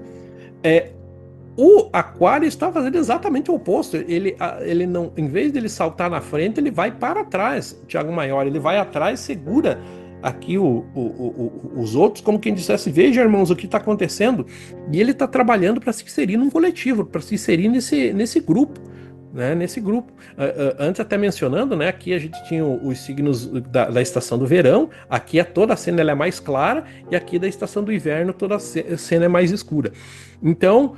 O aquário está fazendo exatamente o oposto. Ele não, em vez de ele saltar na frente, ele vai para trás. O Tiago Maior, ele vai atrás, segura aqui os outros, como quem dissesse: veja, irmãos, o que está acontecendo. E ele está trabalhando para se inserir num coletivo, para se inserir nesse grupo. Né, nesse grupo. Antes até mencionando, né, aqui a gente tinha os signos da estação do verão, aqui toda a cena ela é mais clara, e aqui da estação do inverno toda a cena é mais escura. Então,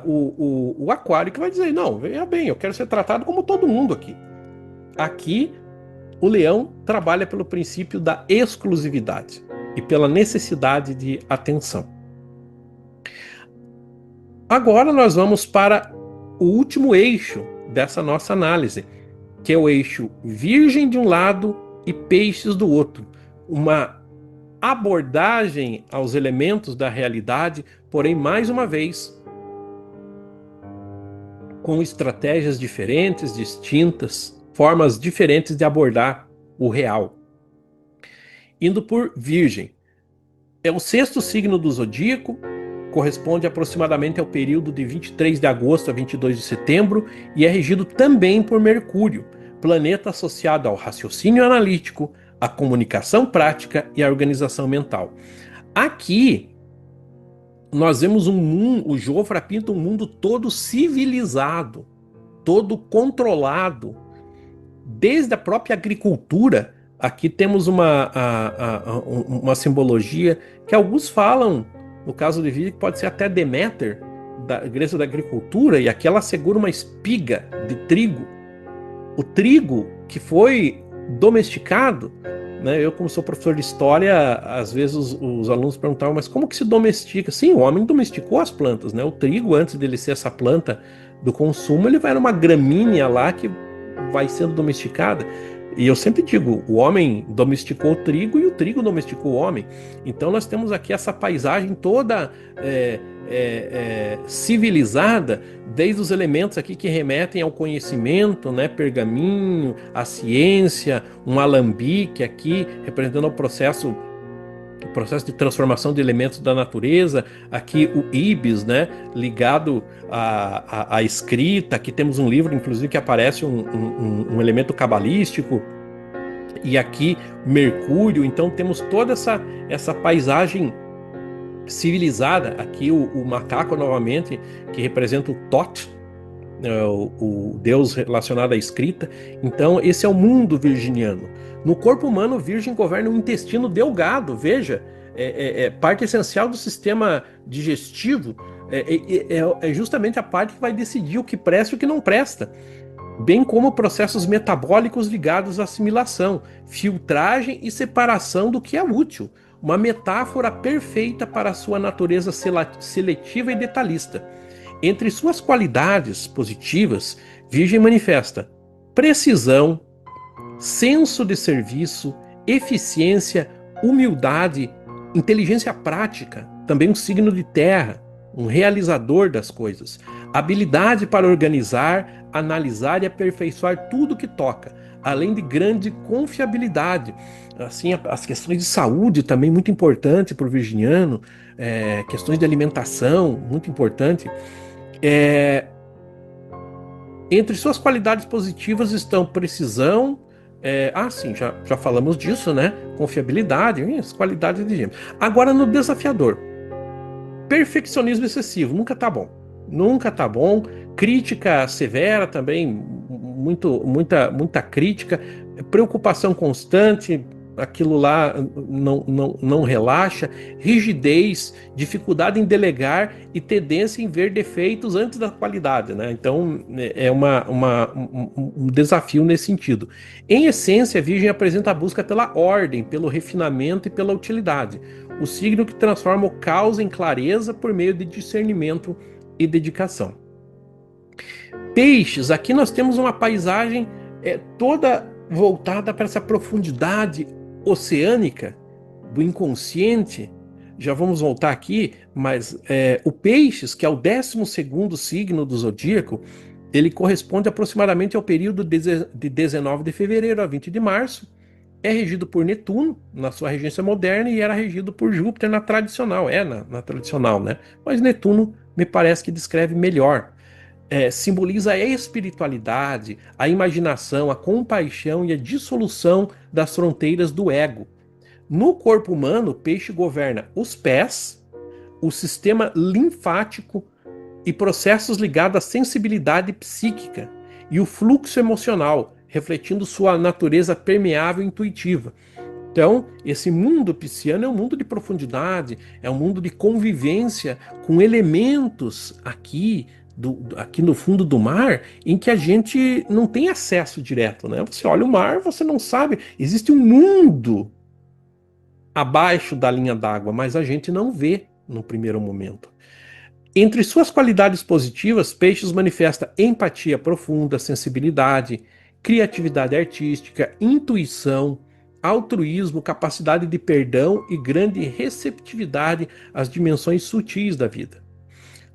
o aquário que vai dizer: não, veja bem, eu quero ser tratado como todo mundo aqui. Aqui, o leão trabalha pelo princípio da exclusividade e pela necessidade de atenção. Agora nós vamos para o último eixo dessa nossa análise, que é o eixo Virgem de um lado e Peixes do outro. Uma abordagem aos elementos da realidade, porém, mais uma vez, com estratégias diferentes, distintas, formas diferentes de abordar o real. Indo por Virgem. É o sexto signo do zodíaco, corresponde aproximadamente ao período de 23 de agosto a 22 de setembro e é regido também por Mercúrio, planeta associado ao raciocínio analítico, à comunicação prática e à organização mental. Aqui nós vemos o Jofra pinta um mundo todo civilizado, todo controlado, desde a própria agricultura. Aqui temos uma simbologia que alguns falam, no caso de Virgem, que pode ser até Deméter, da igreja da agricultura, e aqui ela segura uma espiga de trigo. O trigo que foi domesticado, né? Eu, como sou professor de história, às vezes os alunos perguntavam: mas como que se domestica? Sim, o homem domesticou as plantas, né? O trigo, antes dele ser essa planta do consumo, ele vai numa gramínea lá que vai sendo domesticada. E eu sempre digo, o homem domesticou o trigo e o trigo domesticou o homem. Então nós temos aqui essa paisagem toda civilizada, desde os elementos aqui que remetem ao conhecimento, né? Pergaminho, a ciência, um alambique aqui representando o processo de transformação de elementos da natureza, aqui o Ibis, né, ligado à escrita. Aqui temos um livro, inclusive, que aparece um elemento cabalístico, e aqui Mercúrio. Então temos toda essa paisagem civilizada. Aqui o macaco, novamente, que representa o Thoth, o deus relacionado à escrita. Então esse é o mundo virginiano. No corpo humano, Virgem governa o intestino delgado. Veja, parte essencial do sistema digestivo, é justamente a parte que vai decidir o que presta e o que não presta, bem como processos metabólicos ligados à assimilação, filtragem e separação do que é útil. Uma metáfora perfeita para a sua natureza seletiva e detalhista. Entre suas qualidades positivas, Virgem manifesta precisão, senso de serviço, eficiência, humildade, inteligência prática, também um signo de terra, um realizador das coisas. Habilidade para organizar, analisar e aperfeiçoar tudo que toca, além de grande confiabilidade. Assim, as questões de saúde também muito importante para o virginiano, questões de alimentação muito importante. É, Entre suas qualidades positivas estão precisão, sim, já falamos disso, né? Confiabilidade, as qualidades de gêmeos. Agora no desafiador, perfeccionismo excessivo, nunca tá bom. Nunca tá bom. Crítica severa também, muita crítica, preocupação constante, aquilo lá não relaxa, rigidez, dificuldade em delegar e tendência em ver defeitos antes da qualidade, né? Então é um desafio nesse sentido. Em essência, a Virgem apresenta a busca pela ordem, pelo refinamento e pela utilidade. O signo que transforma o caos em clareza por meio de discernimento e dedicação. Peixes, aqui nós temos uma paisagem toda voltada para essa profundidade oceânica do inconsciente. Já vamos voltar aqui, mas o Peixes, que é o 12º signo do zodíaco, ele corresponde aproximadamente ao período de 19 de fevereiro a 20 de março. É regido por Netuno, na sua regência moderna, e era regido por Júpiter na tradicional. Na tradicional, né? Mas Netuno me parece que descreve melhor. Simboliza a espiritualidade, a imaginação, a compaixão e a dissolução das fronteiras do ego. No corpo humano, o peixe governa os pés, o sistema linfático e processos ligados à sensibilidade psíquica e o fluxo emocional, refletindo sua natureza permeável e intuitiva. Então, esse mundo pisciano é um mundo de profundidade, é um mundo de convivência com elementos aqui no fundo do mar, em que a gente não tem acesso direto, né? Você olha o mar, você não sabe, existe um mundo abaixo da linha d'água, mas a gente não vê no primeiro momento. Entre suas qualidades positivas, Peixes manifesta empatia profunda, sensibilidade, criatividade artística, intuição, altruísmo, capacidade de perdão e grande receptividade às dimensões sutis da vida.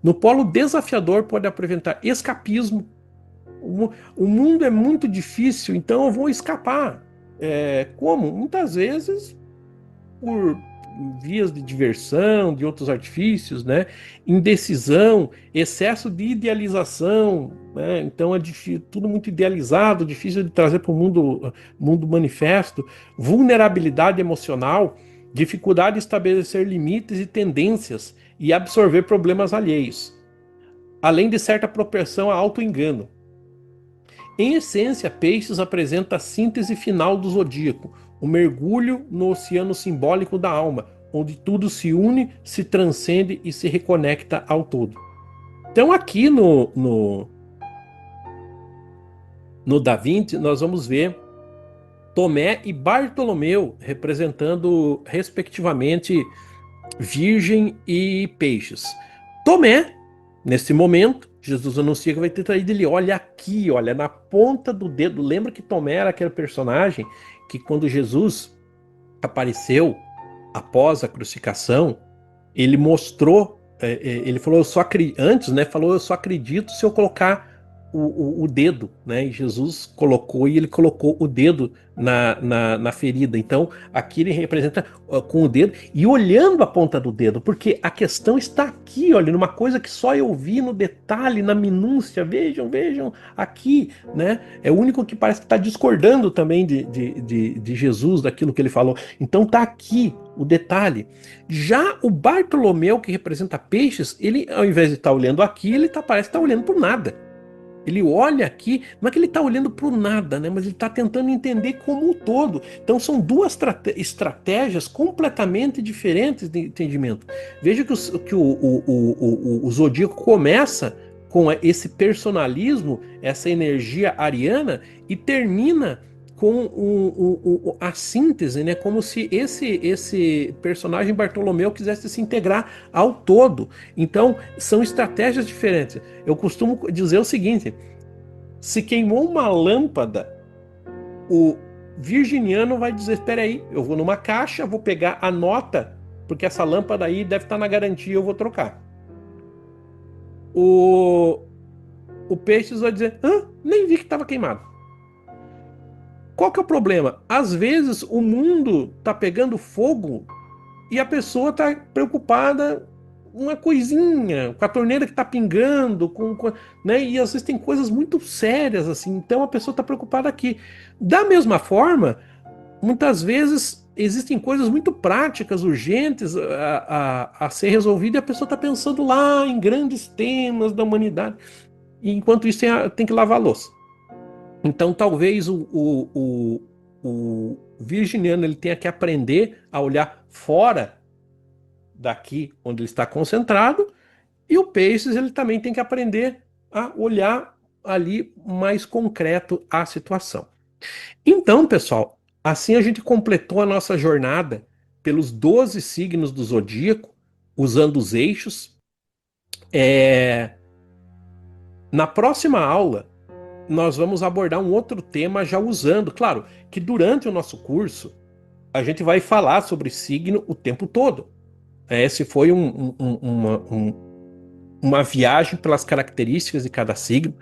No polo desafiador pode apresentar escapismo. O mundo é muito difícil, então eu vou escapar. Como? Muitas vezes por vias de diversão, de outros artifícios, né? Indecisão, excesso de idealização, né? Então é tudo muito idealizado, difícil de trazer para o mundo manifesto, vulnerabilidade emocional, dificuldade de estabelecer limites e tendências e absorver problemas alheios, além de certa propensão a auto-engano. Em essência, Peixes apresenta a síntese final do zodíaco, o mergulho no oceano simbólico da alma, onde tudo se une, se transcende e se reconecta ao todo. Então aqui no Da Vinci nós vamos ver Tomé e Bartolomeu representando respectivamente Virgem e Peixes. Tomé, nesse momento, Jesus anuncia que vai ter traído ele. Olha aqui, olha, na ponta do dedo. Lembra que Tomé era aquele personagem que quando Jesus apareceu após a crucificação, ele mostrou, ele falou, antes, né, falou, eu só acredito se eu colocar o dedo, né? E Jesus colocou, e ele colocou o dedo na ferida. Então, aqui ele representa com o dedo e olhando a ponta do dedo, porque a questão está aqui, olha, numa coisa que só eu vi no detalhe, na minúcia. Vejam aqui, né? É o único que parece que está discordando também de Jesus, daquilo que ele falou. Então, tá aqui o detalhe. Já o Bartolomeu, que representa Peixes, ele, ao invés de estar olhando aqui, parece estar olhando por nada. Ele olha aqui, não é que ele está olhando para o nada, né? Mas ele está tentando entender como um todo. Então são duas estratégias completamente diferentes de entendimento. Veja que o Zodíaco começa com esse personalismo, essa energia ariana, e termina com a síntese, né? Como se esse personagem Bartolomeu quisesse se integrar ao todo. Então, são estratégias diferentes. Eu costumo dizer o seguinte: se queimou uma lâmpada, o virginiano vai dizer, espera aí, eu vou numa caixa, vou pegar a nota, porque essa lâmpada aí deve estar na garantia, eu vou trocar. o, o peixe vai dizer, nem vi que estava queimado. Qual que é o problema? Às vezes o mundo tá pegando fogo e a pessoa tá preocupada com uma coisinha, com a torneira que tá pingando, né? E às vezes tem coisas muito sérias assim, então a pessoa tá preocupada aqui. Da mesma forma, muitas vezes existem coisas muito práticas, urgentes a ser resolvidas e a pessoa está pensando lá em grandes temas da humanidade. E enquanto isso tem que lavar a louça. Então talvez o virginiano ele tenha que aprender a olhar fora daqui onde ele está concentrado e o Peixes ele também tem que aprender a olhar ali mais concreto a situação. Então, pessoal, assim a gente completou a nossa jornada pelos 12 signos do zodíaco, usando os eixos. É, Na próxima aula, nós vamos abordar um outro tema já usando. Claro, que durante o nosso curso, a gente vai falar sobre signo o tempo todo. Esse foi uma viagem pelas características de cada signo.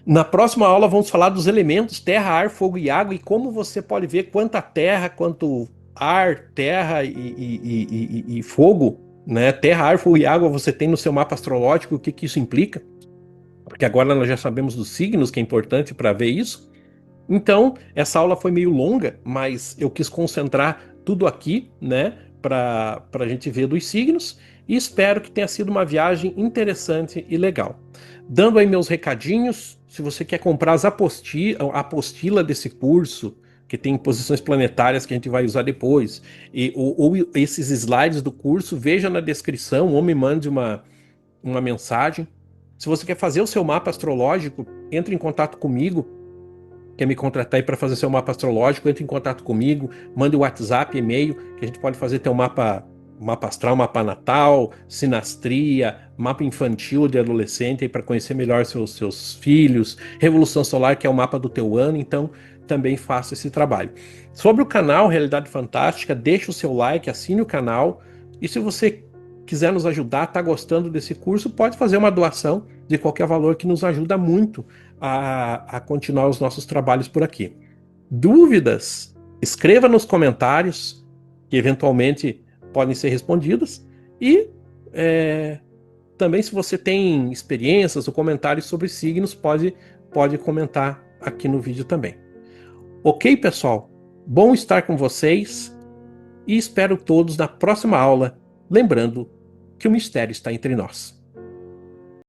Na próxima aula vamos falar dos elementos terra, ar, fogo e água e como você pode ver quanta terra, quanto ar, terra e fogo, né? Terra, ar, fogo e água você tem no seu mapa astrológico, o que que isso implica? Porque agora nós já sabemos dos signos, que é importante para ver isso. Então, essa aula foi meio longa, mas eu quis concentrar tudo aqui, né, para a gente ver dos signos, e espero que tenha sido uma viagem interessante e legal. Dando aí meus recadinhos, se você quer comprar a apostila desse curso, que tem posições planetárias que a gente vai usar depois, ou esses slides do curso, veja na descrição ou me mande uma mensagem. Se você quer fazer o seu mapa astrológico, entre em contato comigo. Quer me contratar aí para fazer seu mapa astrológico, entre em contato comigo, mande o WhatsApp, e-mail, que a gente pode fazer teu mapa astral, mapa natal, sinastria, mapa infantil de adolescente aí para conhecer melhor seus filhos, Revolução Solar, que é o mapa do teu ano, então também faça esse trabalho. Sobre o canal Realidade Fantástica, deixa o seu like, assine o canal e se você quiser nos ajudar, está gostando desse curso, pode fazer uma doação de qualquer valor que nos ajuda muito a continuar os nossos trabalhos por aqui. Dúvidas? Escreva nos comentários, que eventualmente podem ser respondidas. E também, se você tem experiências ou comentários sobre signos, pode comentar aqui no vídeo também. Ok, pessoal? Bom estar com vocês e espero todos na próxima aula. Lembrando que o mistério está entre nós.